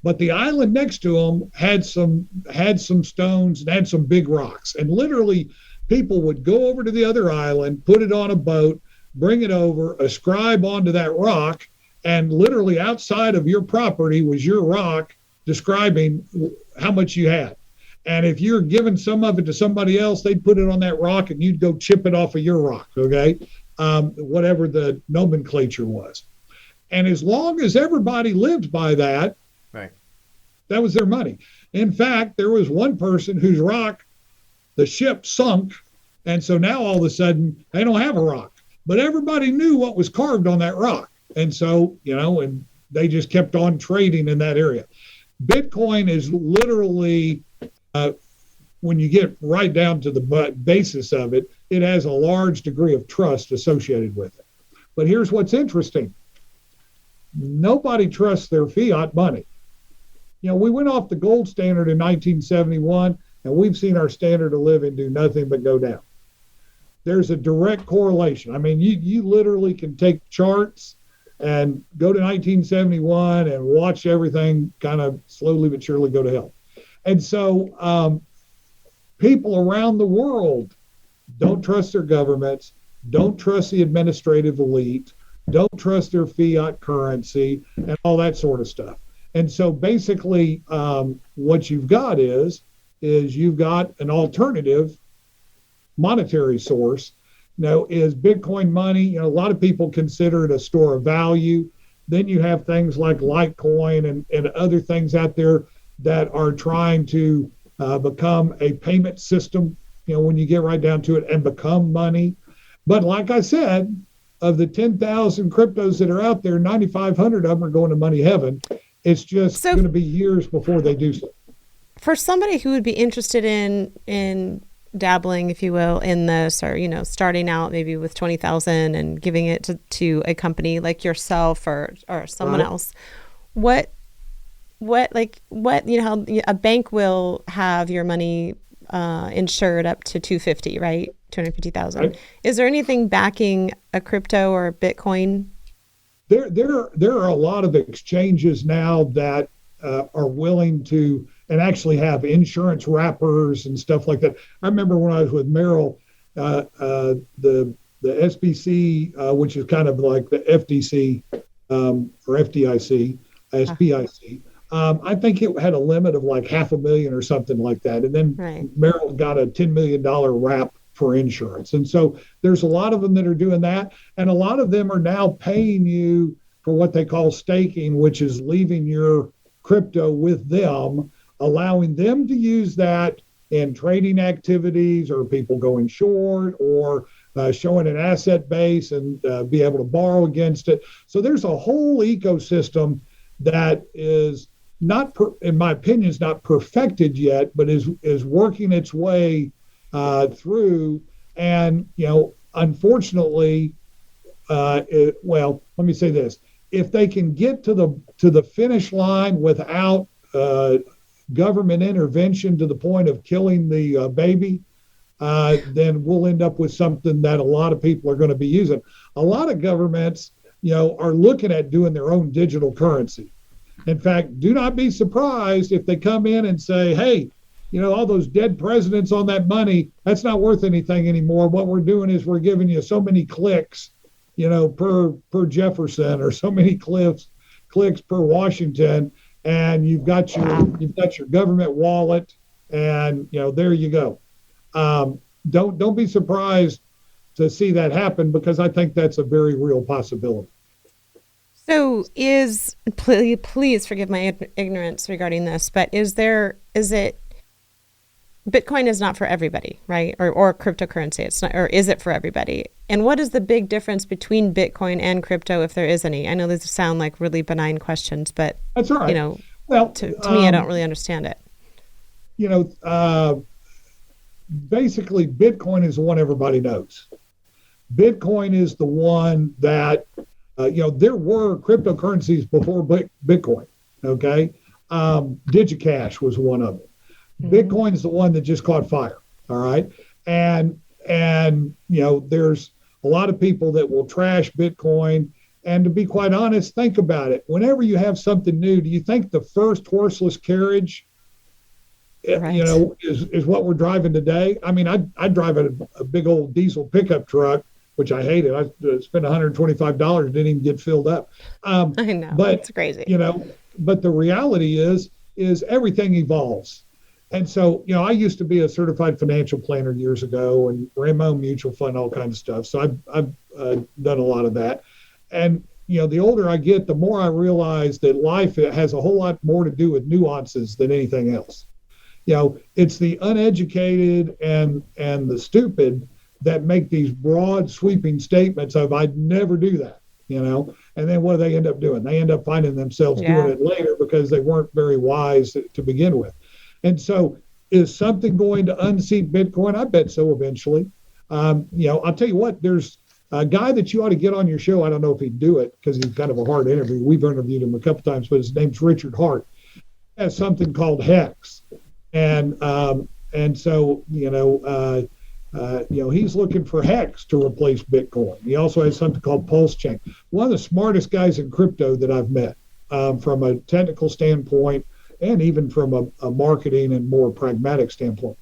But the island next to them had some stones and had some big rocks. And literally, people would go over to the other island, put it on a boat, bring it over, ascribe onto that rock, and literally outside of your property was your rock describing how much you had. And if you're giving some of it to somebody else, they'd put it on that rock and you'd go chip it off of your rock, okay? Whatever the nomenclature was. And as long as everybody lived by that, that was their money. In fact, there was one person whose rock, the ship sunk, and so now all of a sudden they don't have a rock. But everybody knew what was carved on that rock. And so, and they just kept on trading in that area. Bitcoin is literally, when you get right down to the basis of it, it has a large degree of trust associated with it. But here's what's interesting. Nobody trusts their fiat money. We went off the gold standard in 1971, and we've seen our standard of living do nothing but go down. There's a direct correlation. I mean, you literally can take charts and go to 1971 and watch everything kind of slowly but surely go to hell. And so people around the world don't trust their governments, don't trust the administrative elite, don't trust their fiat currency, and all that sort of stuff. And so basically what you've got is you've got an alternative monetary source. Is Bitcoin money, a lot of people consider it a store of value. Then you have things like Litecoin and other things out there that are trying to become a payment system, when you get right down to it, and become money. But like I said, of the 10,000 cryptos that are out there, 9,500 of them are going to money heaven. It's just going to be years before they do so. For somebody who would be interested in dabbling, if you will, in this, or starting out maybe with 20,000 and giving it to a company like yourself or someone else, what how a bank will have your money insured up to 250, right? 250,000. Right. Is there anything backing a crypto or Bitcoin? There are a lot of exchanges now that are willing to and actually have insurance wrappers and stuff like that. I remember when I was with Merrill, the SBC, which is kind of like the FDC or FDIC, SPIC. I think it had a limit of like $500,000 or something like that. And then Merrill got a $10 million wrap for insurance. And so there's a lot of them that are doing that. And a lot of them are now paying you for what they call staking, which is leaving your crypto with them, allowing them to use that in trading activities or people going short or showing an asset base and be able to borrow against it. So there's a whole ecosystem that is not, in my opinion, is not perfected yet, but is working its way through. And unfortunately, well, let me say this: if they can get to the finish line without government intervention to the point of killing the baby, then we'll end up with something that a lot of people are going to be using. A lot of governments, are looking at doing their own digital currency. In fact, do not be surprised if they come in and say, hey, all those dead presidents on that money, that's not worth anything anymore. What we're doing is we're giving you so many clicks, per Jefferson, or so many clicks per Washington, and you've got your government wallet, and there you go. Don't be surprised to see that happen, because I think that's a very real possibility. So please forgive my ignorance regarding this, but is it Bitcoin is not for everybody, right? Or cryptocurrency, it's not, or is it for everybody? And what is the big difference between Bitcoin and crypto, if there is any? I know these sound like really benign questions, but that's all right. Well, to me, I don't really understand it. Basically, Bitcoin is the one everybody knows. Bitcoin is the one that, there were cryptocurrencies before Bitcoin, okay? DigiCash was one of them. Bitcoin is the one that just caught fire, all right? And there's a lot of people that will trash Bitcoin. And to be quite honest, think about it. Whenever you have something new, do you think the first horseless carriage, right, is what we're driving today? I mean, I drive a big old diesel pickup truck, which I hated. I spent $125, didn't even get filled up. I know, but it's crazy. But the reality is everything evolves. And so, I used to be a certified financial planner years ago and ran my own mutual fund, all kinds of stuff. So I've done a lot of that. And, the older I get, the more I realize that life has a whole lot more to do with nuances than anything else. It's the uneducated and the stupid that make these broad sweeping statements of I'd never do that, and then what do they end up doing? They end up finding themselves doing it later because they weren't very wise to begin with. And so is something going to unseat Bitcoin? I bet so eventually. I'll tell you what, there's a guy that you ought to get on your show. I don't know if he'd do it because he's kind of a hard interview. We've interviewed him a couple times, but his name's Richard Hart. He has something called Hex. And so, he's looking for Hex to replace Bitcoin. He also has something called Pulse Chain. One of the smartest guys in crypto that I've met, from a technical standpoint, and even from a marketing and more pragmatic standpoint.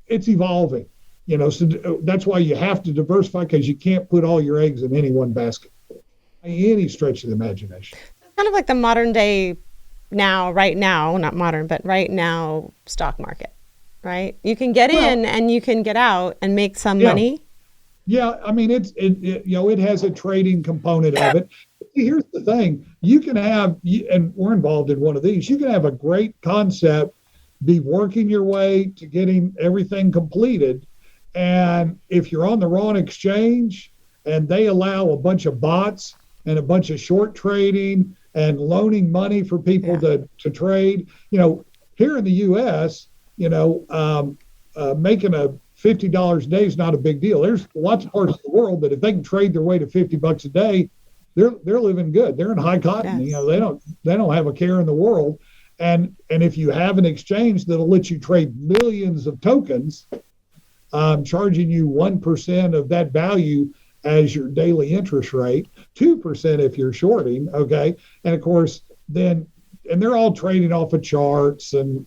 It's evolving, so that's why you have to diversify, because you can't put all your eggs in any one basket, by any stretch of the imagination. Kind of like the modern day right now, not modern, but right now stock market, right? You can get in and you can get out and make some money. Yeah, I mean, it has a trading component of it. Here's the thing: you can have, and we're involved in one of these. You can have a great concept, be working your way to getting everything completed, and if you're on the wrong exchange, and they allow a bunch of bots and a bunch of short trading and loaning money for people to trade, here in the U.S., making a $50 a day is not a big deal. There's lots of parts of the world that if they can trade their way to $50 a day, they're living good. They're in high cotton. Yes. They don't have a care in the world. And if you have an exchange that'll let you trade millions of tokens, charging you 1% of that value as your daily interest rate, 2% if you're shorting, okay? And of course, and they're all trading off of charts and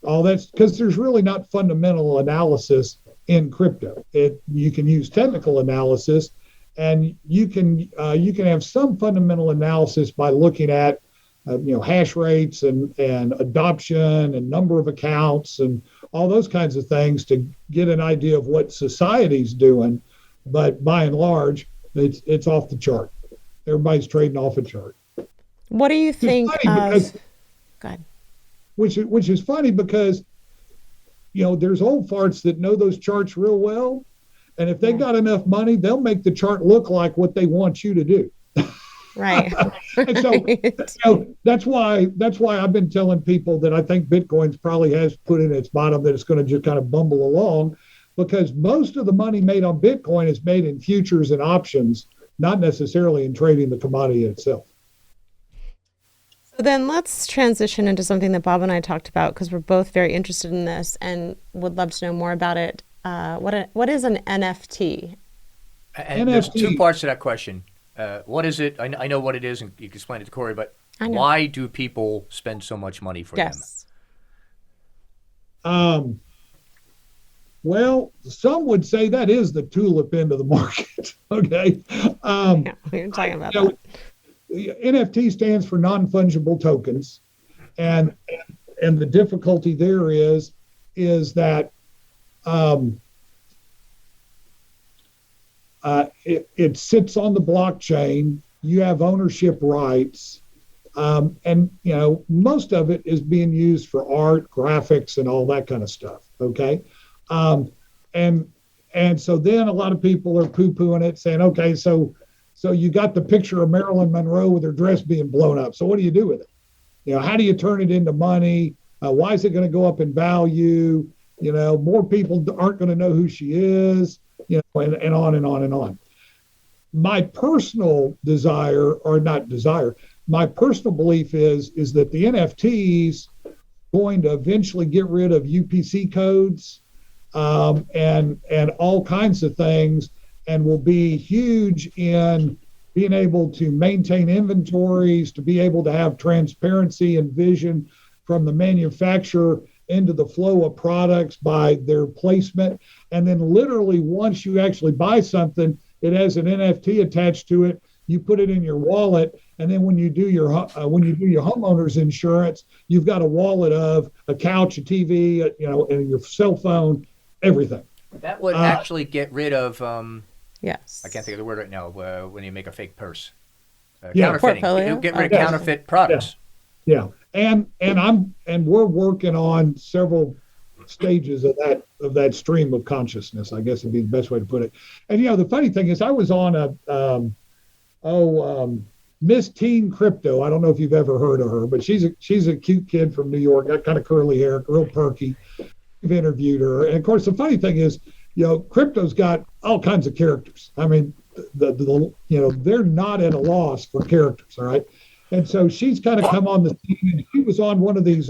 all that, because there's really not fundamental analysis in crypto. You can use technical analysis, and you can have some fundamental analysis by looking at hash rates and adoption and number of accounts and all those kinds of things to get an idea of what society's doing. But by and large, it's off the chart. Everybody's trading off a chart. What do you think? Go ahead. Which is funny because there's old farts that know those charts real well, And if they got enough money, they'll make the chart look like what they want you to do. Right. And so that's why I've been telling people that I think Bitcoin's probably has put in its bottom, that it's going to just kind of bumble along, because most of the money made on Bitcoin is made in futures and options, not necessarily in trading the commodity itself. So then let's transition into something that Bob and I talked about, because we're both very interested in this and would love to know more about it. What is an NFT? And there's two parts to that question. What is it? I know what it is, and you can explain it to Cory, but why do people spend so much money for them? Well, some would say that is the tulip end of the market. Okay. We were talking about that. NFT stands for non-fungible tokens. And the difficulty there is that it sits on the blockchain. You have ownership rights. And, most of it is being used for art, graphics, and all that kind of stuff. Okay. And so then a lot of people are poo-pooing it, saying, okay, so you got the picture of Marilyn Monroe with her dress being blown up. So what do you do with it? How do you turn it into money? Why is it going to go up in value? More people aren't going to know who she is, and on and on and on. My personal my personal belief is that the NFTs going to eventually get rid of UPC codes, and all kinds of things, and will be huge in being able to maintain inventories, to be able to have transparency and vision from the manufacturer into the flow of products by their placement. And then literally once you actually buy something, it has an NFT attached to it. You put it in your wallet, and then when you do your homeowner's insurance, you've got a wallet of a couch, a TV, and your cell phone, everything. That would actually get rid of. Yes. I can't think of the word right now. When you make a fake purse, counterfeiting. It'll get rid of counterfeit products. Yeah. And we're working on several stages of that stream of consciousness, I guess would be the best way to put it. And the funny thing is, I was on Miss Teen Crypto. I don't know if you've ever heard of her, but she's a cute kid from New York, got kind of curly hair, real perky. We've interviewed her, and of course the funny thing is, crypto's got all kinds of characters. I mean, they're not at a loss for characters, all right. And so she's kind of come on the scene, and she was on one of these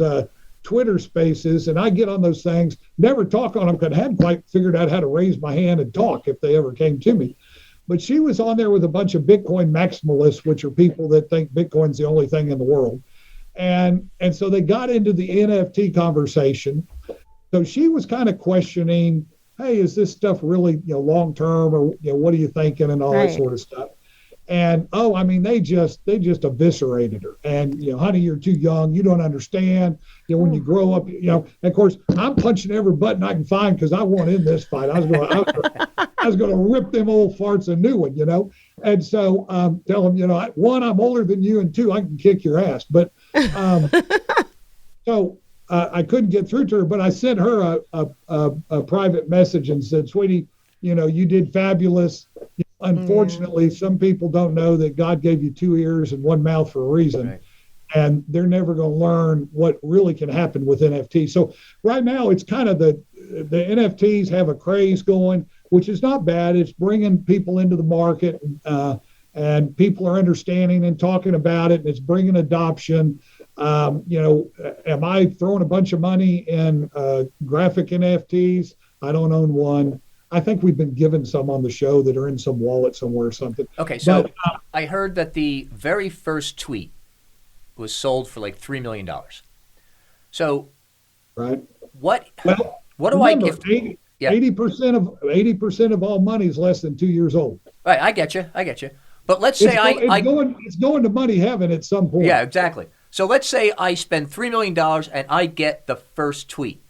Twitter spaces, and I get on those things, never talk on them because I hadn't quite figured out how to raise my hand and talk if they ever came to me. But she was on there with a bunch of Bitcoin maximalists, which are people that think Bitcoin's the only thing in the world. And so they got into the NFT conversation. So she was kind of questioning, hey, is this stuff really, long-term, or, what are you thinking, and all that sort of stuff. And, they just eviscerated her. And, honey, you're too young. You don't understand. When you grow up, and of course, I'm punching every button I can find because I want in this fight. I was going to rip them old farts a new one, And so tell them, one, I'm older than you, and two, I can kick your ass. But so I couldn't get through to her, but I sent her a private message and said, sweetie, you did fabulous. Unfortunately, some people don't know that God gave you two ears and one mouth for a reason. Right. And they're never going to learn what really can happen with NFTs. So right now, it's kind of the NFTs have a craze going, which is not bad. It's bringing people into the market, and people are understanding and talking about it, and it's bringing adoption. Am I throwing a bunch of money in graphic NFTs? I don't own one. I think we've been given some on the show that are in some wallet somewhere or something. Okay, so I heard that the very first tweet was sold for like $3 million. So, right. What do I give? 80% of all money is less than 2 years old. Right, I get you. But let's say it's going to money heaven at some point. Yeah, exactly. So let's say I spend $3 million and I get the first tweet,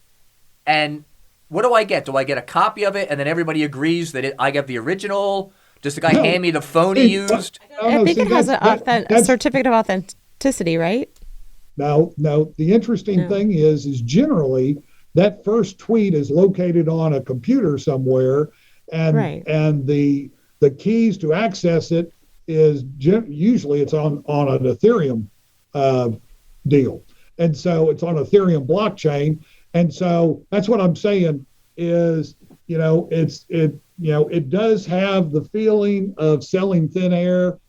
and what do I get? Do I get a copy of it, and then everybody agrees that I get the original? Does the guy hand me the phone he used? I think it has a certificate of authenticity, right? No. The interesting thing is generally that first tweet is located on a computer somewhere, and the keys to access it is usually it's on an Ethereum deal, and so it's on Ethereum blockchain, and so that's what I'm saying is, it does have the feeling of selling thin air.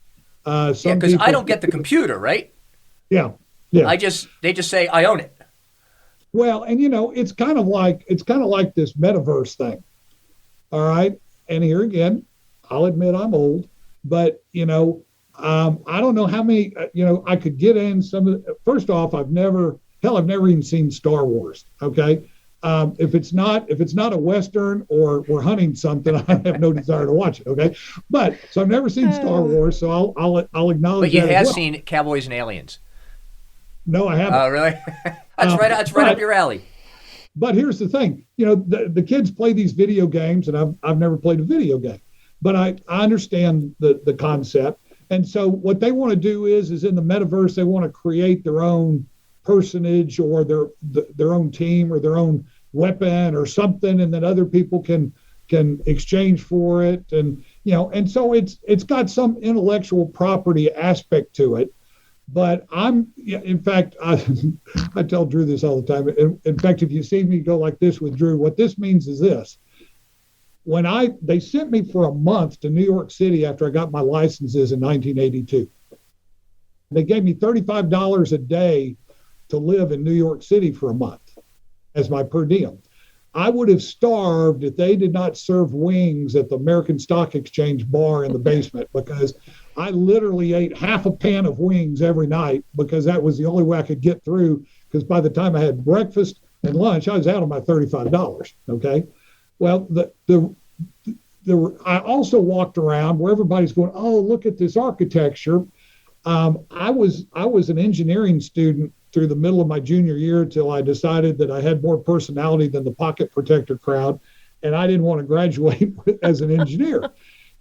Because I don't get the computer, right? Yeah. They just say I own it. Well, and it's kind of like this metaverse thing. All right, and here again, I'll admit I'm old, but I don't know how many. I could get in some of. First off, I've never even seen Star Wars. Okay. If it's not a Western or we're hunting something, I have no desire to watch it. Okay, so I've never seen Star Wars, so I'll acknowledge. But you that have as well. seen Cowboys and Aliens. No, I haven't. Oh, really? That's right up your alley. But here's the thing, the kids play these video games, and I've never played a video game, but I understand the concept, and so what they want to do is in the metaverse they want to create their own personage or their own team or their own weapon or something, and then other people can exchange for it, and and so it's got some intellectual property aspect to it. But in fact, I tell Drew this all the time. In fact, if you see me go like this with Drew, what this means is this: when they sent me for a month to New York City after I got my licenses in 1982, they gave me $35 a day to live in New York City for a month as my per diem. I would have starved if they did not serve wings at the American Stock Exchange bar in the basement, because I literally ate half a pan of wings every night because that was the only way I could get through, because by the time I had breakfast and lunch, I was out of my $35. Okay. Well, I also walked around where everybody's going, oh, look at this architecture. I was an engineering student through the middle of my junior year till I decided that I had more personality than the pocket protector crowd, and I didn't want to graduate as an engineer.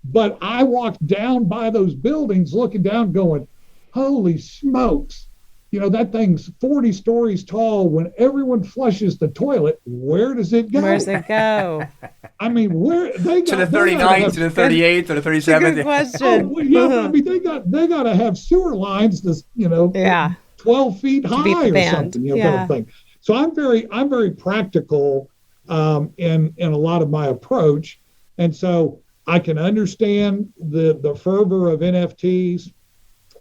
But I walked down by those buildings looking down going, holy smokes, that thing's 40 stories tall. When everyone flushes the toilet, where does it go? Where's it go? I mean, where they got to the 39th, to the 38th, to the 37th. Good question. Oh, yeah, I mean, they got to have sewer lines that's 12 feet high or something, kind of thing. So I'm very practical in a lot of my approach, and so I can understand the fervor of NFTs.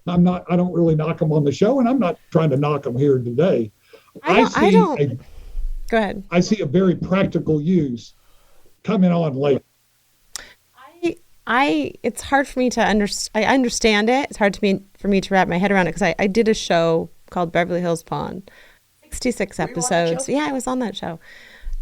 I don't really knock them on the show, and I'm not trying to knock them here today. I don't. Go ahead. I see a very practical use coming on late. It's hard for me to understand. I understand it. It's hard for me to wrap my head around it, because I did a show called Beverly Hills Pawn, 66 episodes. Yeah, I was on that show.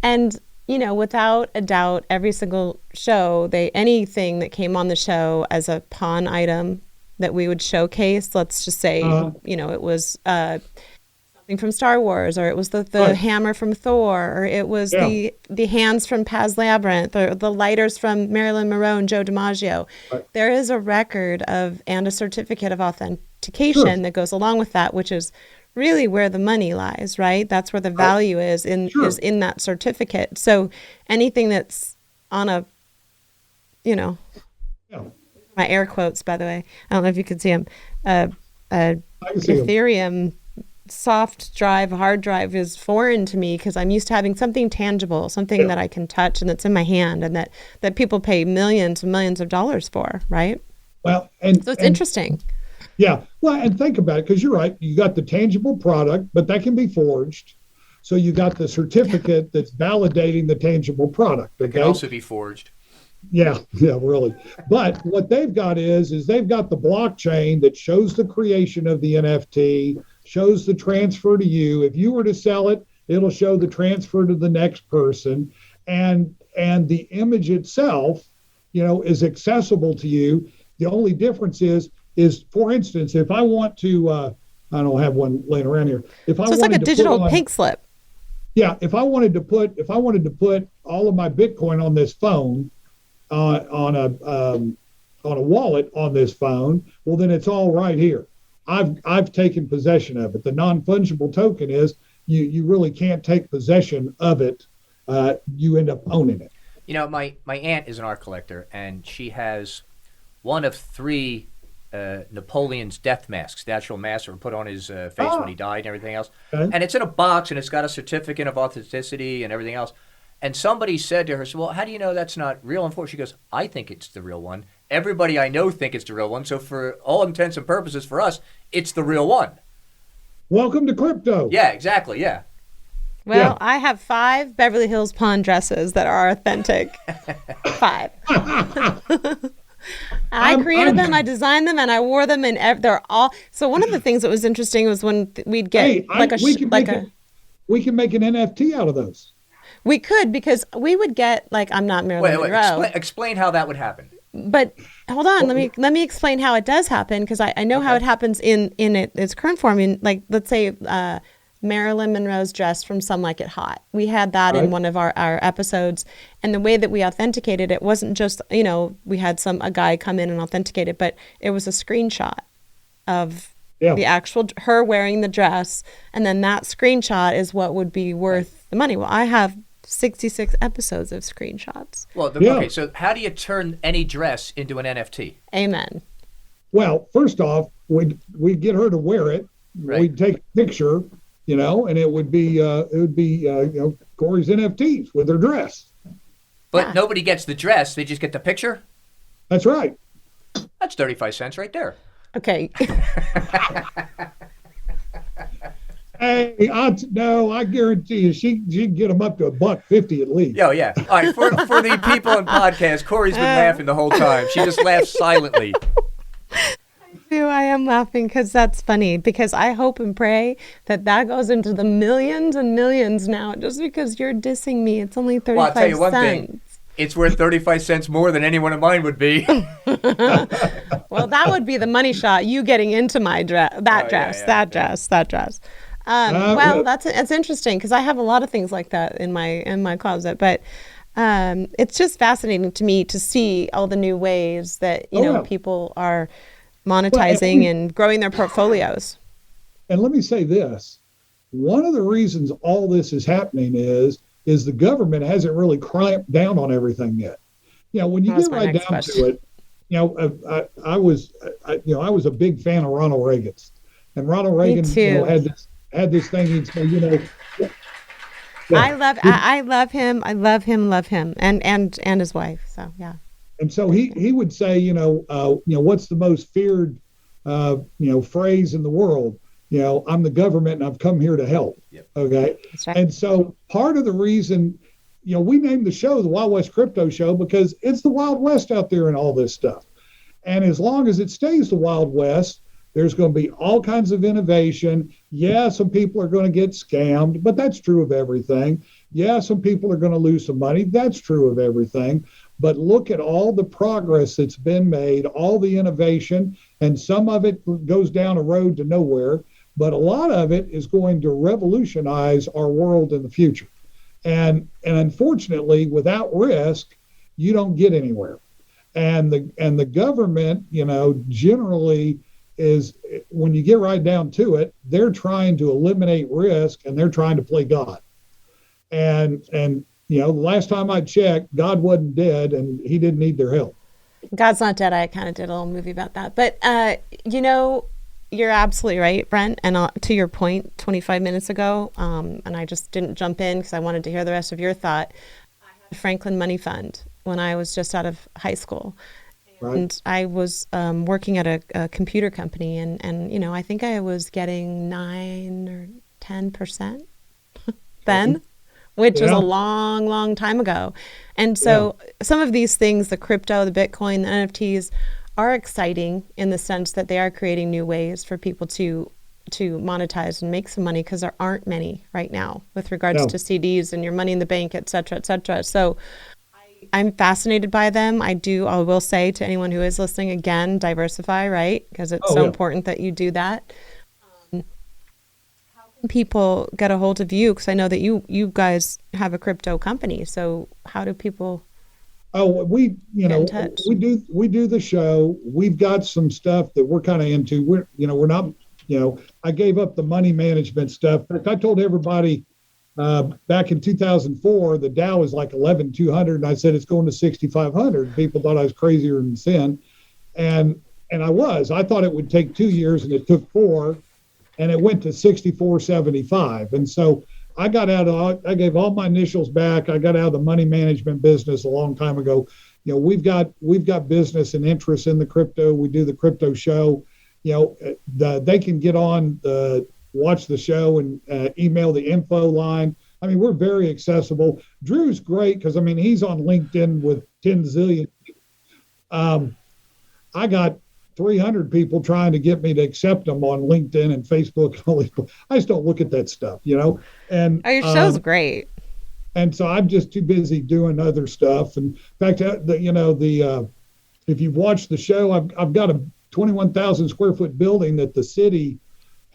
And, without a doubt, every single show, anything that came on the show as a pawn item that we would showcase, let's just say, it was something from Star Wars, or it was the hammer from Thor, or it was the hands from Paz Labyrinth, or the lighters from Marilyn Monroe and Joe DiMaggio. Right. There is a record and a certificate of authentication that goes along with that, which is really where the money lies, right? That's where the value is in that certificate. So anything that's on a, my air quotes, by the way, I don't know if you can see them, Ethereum soft drive, hard drive is foreign to me, because I'm used to having something tangible, something that I can touch and that's in my hand, and that people pay millions and millions of dollars for, right? Well, so it's interesting. Yeah. Well, and think about it, because you're right. You got the tangible product, but that can be forged. So you got the certificate that's validating the tangible product. Okay? It can also be forged. Yeah, really. But what they've got is they've got the blockchain that shows the creation of the NFT, shows the transfer to you. If you were to sell it, it'll show the transfer to the next person. And the image itself, is accessible to you. The only difference is for instance, if I want to, I don't have one laying around here. It's like a digital pink slip. Yeah, if I wanted to put all of my Bitcoin on this phone, on a wallet on this phone, well, then it's all right here. I've taken possession of it. The non-fungible token is you really can't take possession of it. You end up owning it. You know, my aunt is an art collector, and she has one of 3 Napoleon's death masks, the actual masks that were put on his face when he died and everything else. Okay. And it's in a box, and it's got a certificate of authenticity and everything else. And somebody said to her, well, how do you know that's not real? And she goes, I think it's the real one. Everybody I know think it's the real one. So for all intents and purposes, for us, it's the real one. Welcome to crypto. Yeah, exactly. Yeah. Well, Yeah. I have 5 Beverly Hills Pawn dresses that are authentic. 5. I created them, I designed them, and I wore them, and they're all. So one of the things that was interesting was when we'd get we can make an NFT out of those. We could, because we would get, like, I'm not Marilyn Monroe. Explain how that would happen. But hold on, let me explain how it does happen, because I know how it happens in its current form. In, like, let's say Marilyn Monroe's dress from Some Like It Hot. We had that in one of our episodes, and the way that we authenticated it wasn't just, we had a guy come in and authenticate it, but it was a screenshot of the actual her wearing the dress, and then that screenshot is what would be worth the money. Well, I have 66 episodes of screenshots. Well, okay, so how do you turn any dress into an NFT? Amen. Well, first off, we'd get her to wear it. Right. We'd take a picture, and it would be Cory's NFTs with her dress. But nobody gets the dress; they just get the picture. That's right. That's 35 cents right there. Okay. Hey, I guarantee you, she'd get them up to $1.50 at least. Oh, yeah. All right, for the people in podcast, Cory's been laughing the whole time. She just laughs silently. I am laughing because that's funny, because I hope and pray that goes into the millions and millions now, just because you're dissing me. It's only 35 Well, I'll tell you one cents. thing. It's worth 35 cents more than any one of mine would be. Well, that would be the money shot, you getting into my dress, that dress. Well, that's interesting, because I have a lot of things like that in my closet, but it's just fascinating to me to see all the new ways that people are monetizing and growing their portfolios. And let me say this: one of the reasons all this is happening is the government hasn't really clamped down on everything yet. When you get right down to it, I was a big fan of Ronald Reagan's, and Ronald Reagan had this thing. He'd say, I love him, and his wife. So yeah. And so he would say, what's the most feared, phrase in the world? I'm the government and I've come here to help. Yep. Okay. That's right. And so part of the reason, we named the show the Wild West Crypto Show because it's the Wild West out there and all this stuff. And as long as it stays the Wild West, there's going to be all kinds of innovation. Yeah, some people are going to get scammed, but that's true of everything. Yeah, some people are going to lose some money. That's true of everything. But look at all the progress that's been made, all the innovation, and some of it goes down a road to nowhere, but a lot of it is going to revolutionize our world in the future. And unfortunately, without risk, you don't get anywhere. And the government, generally is, when you get right down to it, they're trying to eliminate risk and they're trying to play God. And the last time I checked, God wasn't dead and he didn't need their help. God's not dead. I kind of did a little movie about that. But, you're absolutely right, Brent. And to your point 25 minutes ago, and I just didn't jump in because I wanted to hear the rest of your thought. I had a Franklin Money Fund when I was just out of high school. Right. And I was working at a computer company, and I think I was getting 9 or 10% then, which was a long, long time ago. And so some of these things, the crypto, the Bitcoin, the NFTs, are exciting in the sense that they are creating new ways for people to monetize and make some money, because there aren't many right now with regards to CDs and your money in the bank, et cetera, et cetera. So I'm fascinated by them. I will say to anyone who is listening, again, diversify, right? Because it's so important that you do that. How can people get a hold of you? Because I know that you guys have a crypto company. So how do people... Oh, we do the show. We've got some stuff that we're kind of into. We're not, I gave up the money management stuff. But I told everybody, back in 2004, the Dow was like 11,200, and I said it's going to 6,500. People thought I was crazier than sin, and I was. I thought it would take 2 years, and it took 4, and it went to 64.75. And so I got out of. I gave all my initials back. I got out of the money management business a long time ago. You know, we've got business and interest in the crypto. We do the crypto show. You know, they can get on watch the show and email the info line. I mean, we're very accessible. Drew's great because, I mean, he's on LinkedIn with 10 zillion. I got 300 people trying to get me to accept them on LinkedIn and Facebook. I just don't look at that stuff, you know. And your show's great. And so I'm just too busy doing other stuff. And in fact, if you've watched the show, I've got a 21,000 square foot building that the city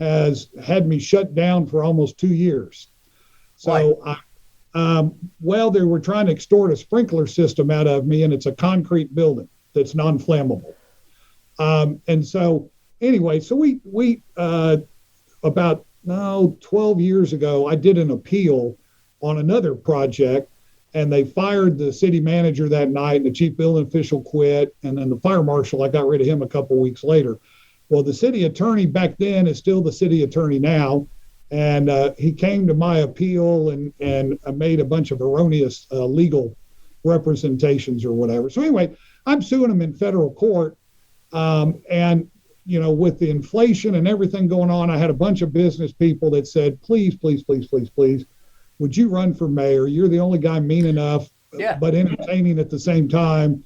has had me shut down for almost 2 years. So, they were trying to extort a sprinkler system out of me, and it's a concrete building that's non-flammable. And so, anyway, so we about 12 years ago, I did an appeal on another project, and they fired the city manager that night, and the chief building official quit, and then the fire marshal, I got rid of him a couple of weeks later. Well, the city attorney back then is still the city attorney now, and he came to my appeal and made a bunch of erroneous legal representations or whatever. So anyway, I'm suing him in federal court, and you know, with the inflation and everything going on, I had a bunch of business people that said, please, please, please, please, please, would you run for mayor? You're the only guy mean enough, but entertaining at the same time.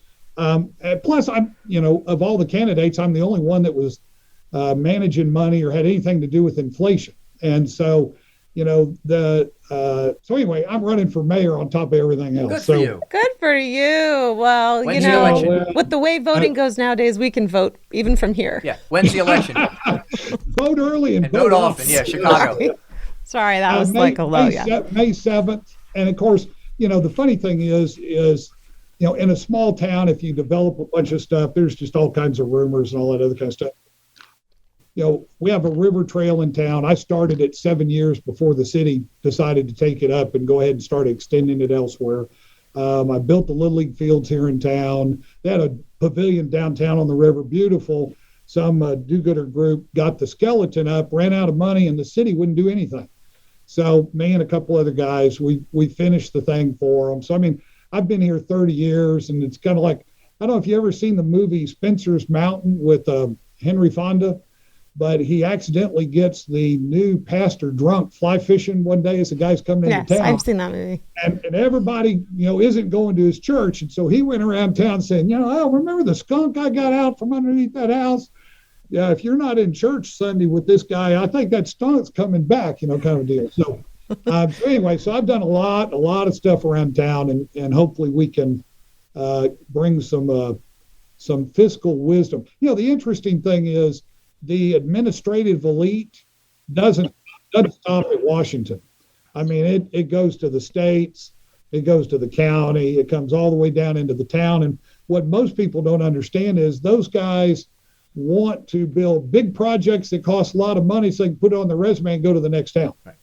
Plus, I'm, you know, of all the candidates, I'm the only one that was managing money or had anything to do with inflation. And so, you know, so anyway, I'm running for mayor on top of everything else. Good for you. Good for you. Well, When's you the know, election? with the way voting goes nowadays, we can vote even from here. Yeah. When's the election? Vote early and vote often. Yeah, Chicago. Sorry, that was like a low. May 7th. And of course, you know, the funny thing is, you know, in a small town, if you develop a bunch of stuff, there's just all kinds of rumors and all that other kind of stuff. You know, we have a river trail in town. I started it 7 years before the city decided to take it up and go ahead and start extending it elsewhere. I built the Little League fields here in town. They had a pavilion downtown on the river, beautiful. Some do-gooder group got the skeleton up, ran out of money, and the city wouldn't do anything. So me and a couple other guys, we finished the thing for them. So, I mean, I've been here 30 years, and it's kind of like, I don't know if you ever seen the movie Spencer's Mountain with Henry Fonda, but he accidentally gets the new pastor drunk fly fishing one day as the guy's coming into town. Yes, I've seen that movie. And everybody, you know, isn't going to his church. And so he went around town saying, you know, oh, remember the skunk I got out from underneath that house? Yeah, if you're not in church Sunday with this guy, I think that skunk's coming back, you know, kind of deal. So, anyway, so I've done a lot of stuff around town, and hopefully we can bring some fiscal wisdom. You know, the interesting thing is the administrative elite doesn't stop at Washington. I mean, it goes to the states, it goes to the county, it comes all the way down into the town. And what most people don't understand is those guys want to build big projects that cost a lot of money so they can put it on their resume and go to the next town. Right.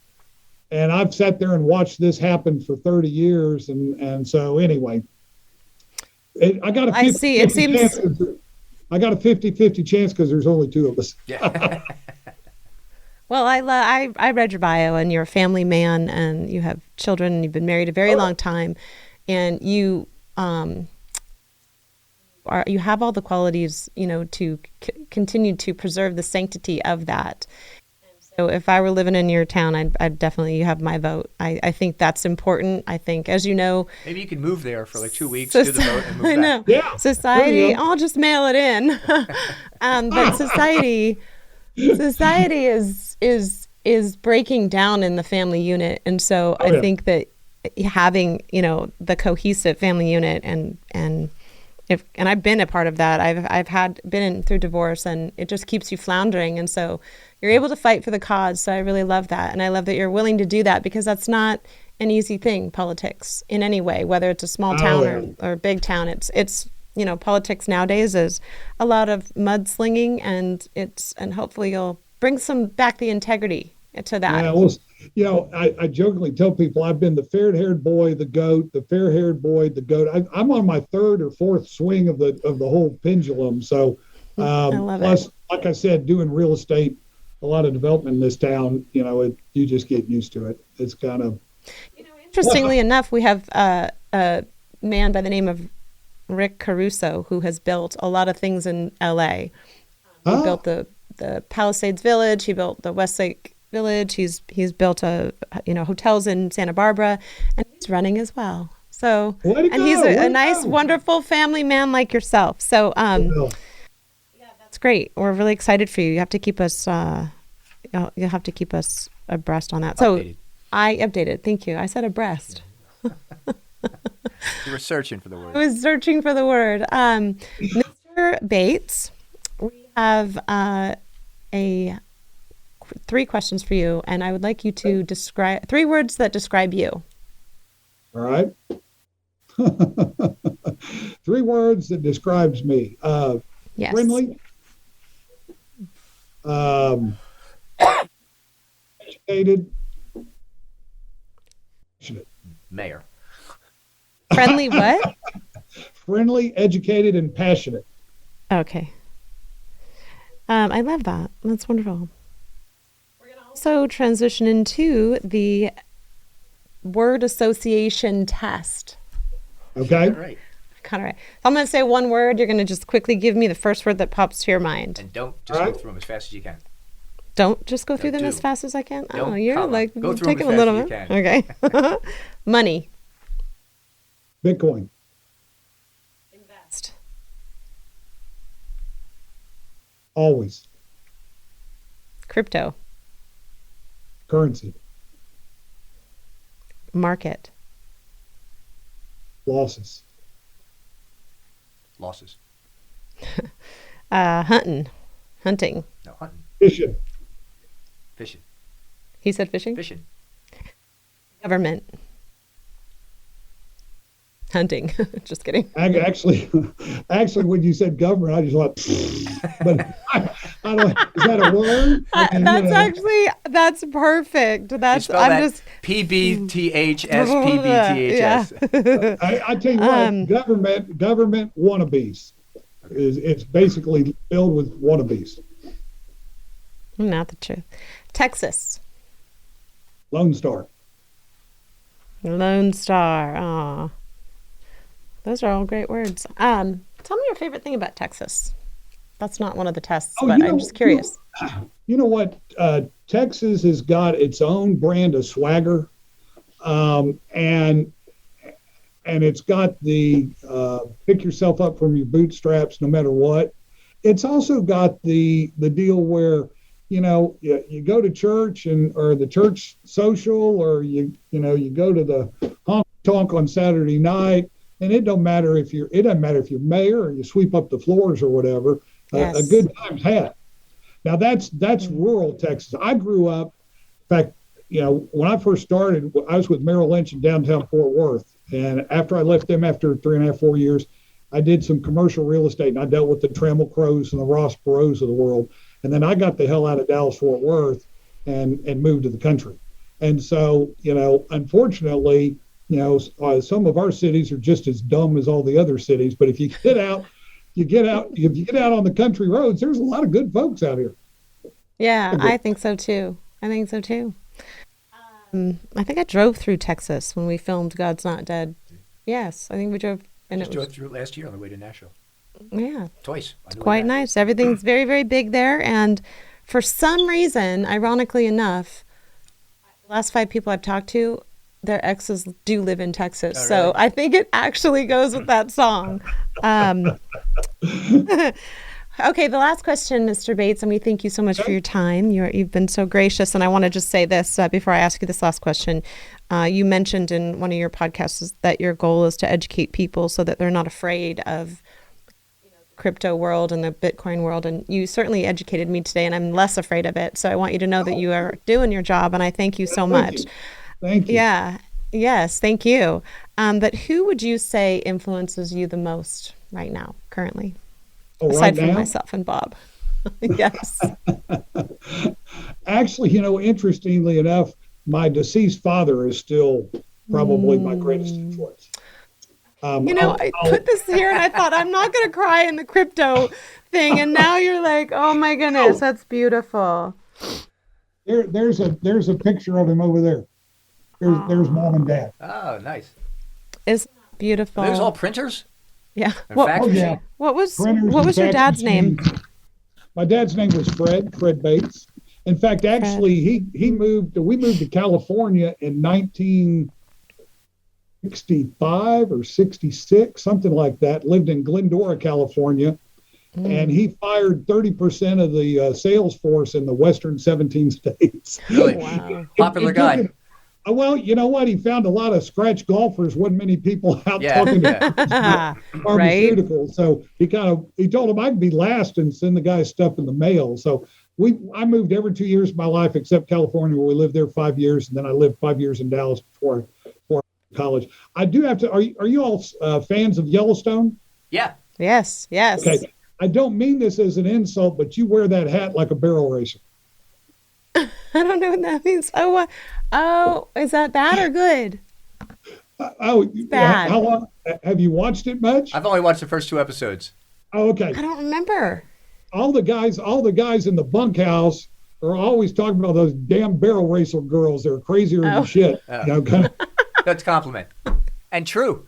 And I've sat there and watched this happen for 30 years. And so anyway, I got a 50-50 chance because there's only two of us. Yeah. Well, I read your bio, and you're a family man, and you have children, and you've been married a very long time, and you have all the qualities, you know, to continue to preserve the sanctity of that. So if I were living in your town, I'd definitely, you have my vote. I think that's important. I think, as you know, maybe you could move there for like 2 weeks, do the vote, and move back. I know. Yeah. Society, I'll just mail it in. But society is breaking down in the family unit, and so I think that having, you know, the cohesive family unit and I've been a part of that. I've been through divorce, and it just keeps you floundering. And so you're able to fight for the cause. So I really love that. And I love that you're willing to do that, because that's not an easy thing, politics, in any way, whether it's a small town or a big town. It's, you know, politics nowadays is a lot of mudslinging, and hopefully you'll bring back the integrity to that. Yeah, well, I jokingly tell people I've been the fair-haired boy, the goat, the fair-haired boy, the goat. I'm on my third or fourth swing of the whole pendulum. So, I love plus, it. like I said, doing real estate, a lot of development in this town, you just get used to it. It's kind of. Interestingly enough, we have a man by the name of Rick Caruso who has built a lot of things in LA. He built the Palisades Village. He built the Westlake Village. He's built hotels in Santa Barbara, and he's running as well. So, and he's a nice, wonderful family man like yourself. So, that's great. We're really excited for you. You have to keep us. You'll have to keep us abreast on that. So, I updated. Thank you. I said abreast. You were searching for the word. I was searching for the word. Mr. Bates, we have 3 questions for you, and I would like you to describe 3 words that describe you. All right. 3 words that describes me. Yes. Friendly. Educated. Passionate. Mayor. Friendly what? Friendly, educated, and passionate. Okay. I love that. That's wonderful. We're going to also transition into the word association test. Okay. All right. Kind of right. So I'm going to say one word. You're going to just quickly give me the first word that pops to your mind. And don't just go through them as fast as you can. Don't just go through them as fast as I can. Oh, you're comma. like Go through taking them a as little fast bit. as you can. Okay. Money. Bitcoin. Invest. Always. Crypto. Currency. Market. Losses. Losses. Hunting. No, hunting. Fishing. Fishing. He said fishing? Fishing. Government. Hunting. Just kidding. Actually, when you said government, I just thought, but I don't. Is that a word? That's perfect. Just PBTHSPBTHS. I tell you what, government wannabes. It's basically filled with wannabes. Not the truth. Texas. Lone Star. Lone Star. Aw. Those are all great words. Tell me your favorite thing about Texas. That's not one of the tests, but I'm just curious. You know what? Texas has got its own brand of swagger, and it's got the pick yourself up from your bootstraps no matter what. It's also got the deal where you go to church or the church social, or you go to the honk tonk on Saturday night. And it doesn't matter if you're mayor or you sweep up the floors or whatever. Yes. A good time's had. Now that's rural Texas. I grew up. In fact, when I first started, I was with Merrill Lynch in downtown Fort Worth, and after I left them after 3.5, 4 years, I did some commercial real estate, and I dealt with the Trammell Crows and the Ross Perot's of the world. And then I got the hell out of Dallas Fort Worth and moved to the country. And so, unfortunately, some of our cities are just as dumb as all the other cities. But if you get out, if you get out on the country roads, there's a lot of good folks out here. Yeah, I think so too. I think I drove through Texas when we filmed God's Not Dead. Yes, I think we drove. And just drove through it last year on the way to Nashville. Yeah. Twice. It's quite nice. Everything's very, very big there. And for some reason, ironically enough, the last 5 people I've talked to, their exes do live in Texas. Oh, so really? I think it actually goes with that song. Okay, the last question, Mr. Bates, and we thank you so much for your time. You've been so gracious. And I want to just say this before I ask you this last question. You mentioned in one of your podcasts that your goal is to educate people so that they're not afraid of the crypto world and the Bitcoin world. And you certainly educated me today, and I'm less afraid of it. So I want you to know that you are doing your job, and I thank you so much. Thank you. Yeah. Yes. Thank you. But who would you say influences you the most right now, currently? Aside from myself and Bob. Yes. Actually, interestingly enough, my deceased father is still probably my greatest influence. I put this here and I thought I'm not going to cry in the crypto thing, and now you're like, oh my goodness, that's beautiful. There's a picture of him over there. There's mom and dad. Oh, nice. It's beautiful. Are those all printers? Yeah. And fax machine? What was Printers your and fax dad's name? machines. My dad's name was Fred Bates. In fact, actually, we moved to California in 1965 or 66, something like that. Lived in Glendora, California. And he fired 30% of the sales force in the western 17 states. Really? Wow. Popular guy. Well, you know what? He found a lot of scratch golfers. Wasn't many people out talking to pharmaceuticals. So he told him I'd be last and send the guy stuff in the mail. So I moved every 2 years of my life except California, where we lived there 5 years, and then I lived 5 years in Dallas before college. I do have to. Are you all fans of Yellowstone? Yeah. Yes. Okay. I don't mean this as an insult, but you wear that hat like a barrel racer. I don't know what that means. Oh, is that bad or good? Bad. How long have you watched it much? I've only watched the first 2 episodes. Oh, okay. I don't remember. All the guys in the bunkhouse are always talking about those damn barrel racer girls. They're crazier than shit. That's a compliment. And true.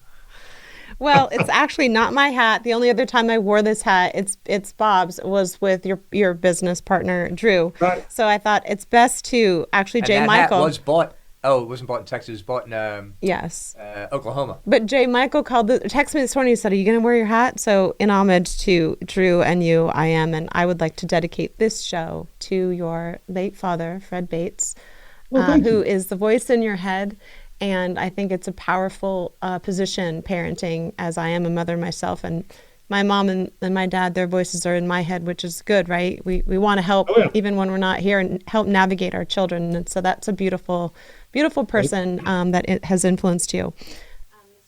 Well, it's actually not my hat. The only other time I wore this hat, it's Bob's, was with your business partner, Drew. Right. So I thought it's best to actually, J. That Michael. hat was bought. Oh, it wasn't bought in Texas. It was bought in Yes. Oklahoma. But J. Michael texted me this morning. He said, "Are you going to wear your hat?" So in homage to Drew and you, I am, and I would like to dedicate this show to your late father, Fred Bates, who is the voice in your head. And I think it's a powerful position, parenting, as I am a mother myself. And my mom and my dad, their voices are in my head, which is good, right? We want to help even when we're not here and help navigate our children. And so that's a beautiful, beautiful person that it has influenced you.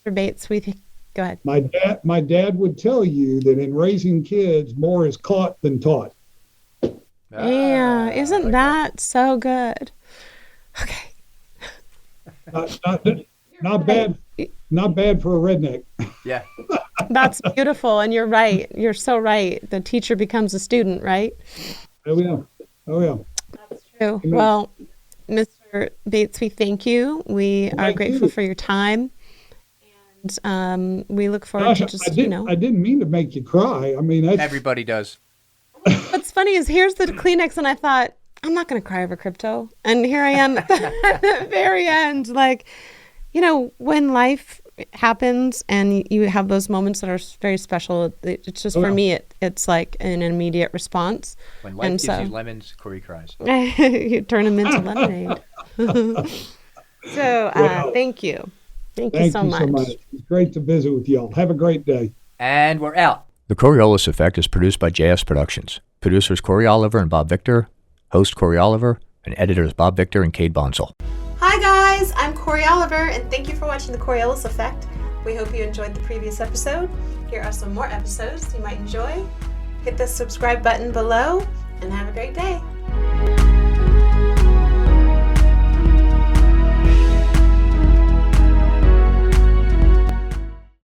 Mr. Bates, go ahead. My dad would tell you that in raising kids, more is caught than taught. Yeah, isn't that so good? Okay. Not bad for a redneck. Yeah. That's beautiful. And you're right. You're so right. The teacher becomes a student, right? Oh, yeah. That's true. Well, Mr. Bates, we thank you. We are grateful for your time. And we look forward to just, I didn't mean to make you cry. I mean, everybody does. What's funny is here's the Kleenex, and I thought, I'm not going to cry over crypto. And here I am at the very end. Like, when life happens and you have those moments that are very special, it's just for me, it's like an immediate response. When life gives you lemons, Cory cries. You turn them into lemonade. So thank you. Thank you so much. It's great to visit with y'all. Have a great day. And we're out. The Coriolis Effect is produced by JS Productions. Producers Corey Oliver and Bob Victor. Host Corey Oliver, and editors Bob Victor and Cade Bonsall. Hi guys, I'm Cory Oliver, and thank you for watching The Coriolis Effect. We hope you enjoyed the previous episode. Here are some more episodes you might enjoy. Hit the subscribe button below, and have a great day.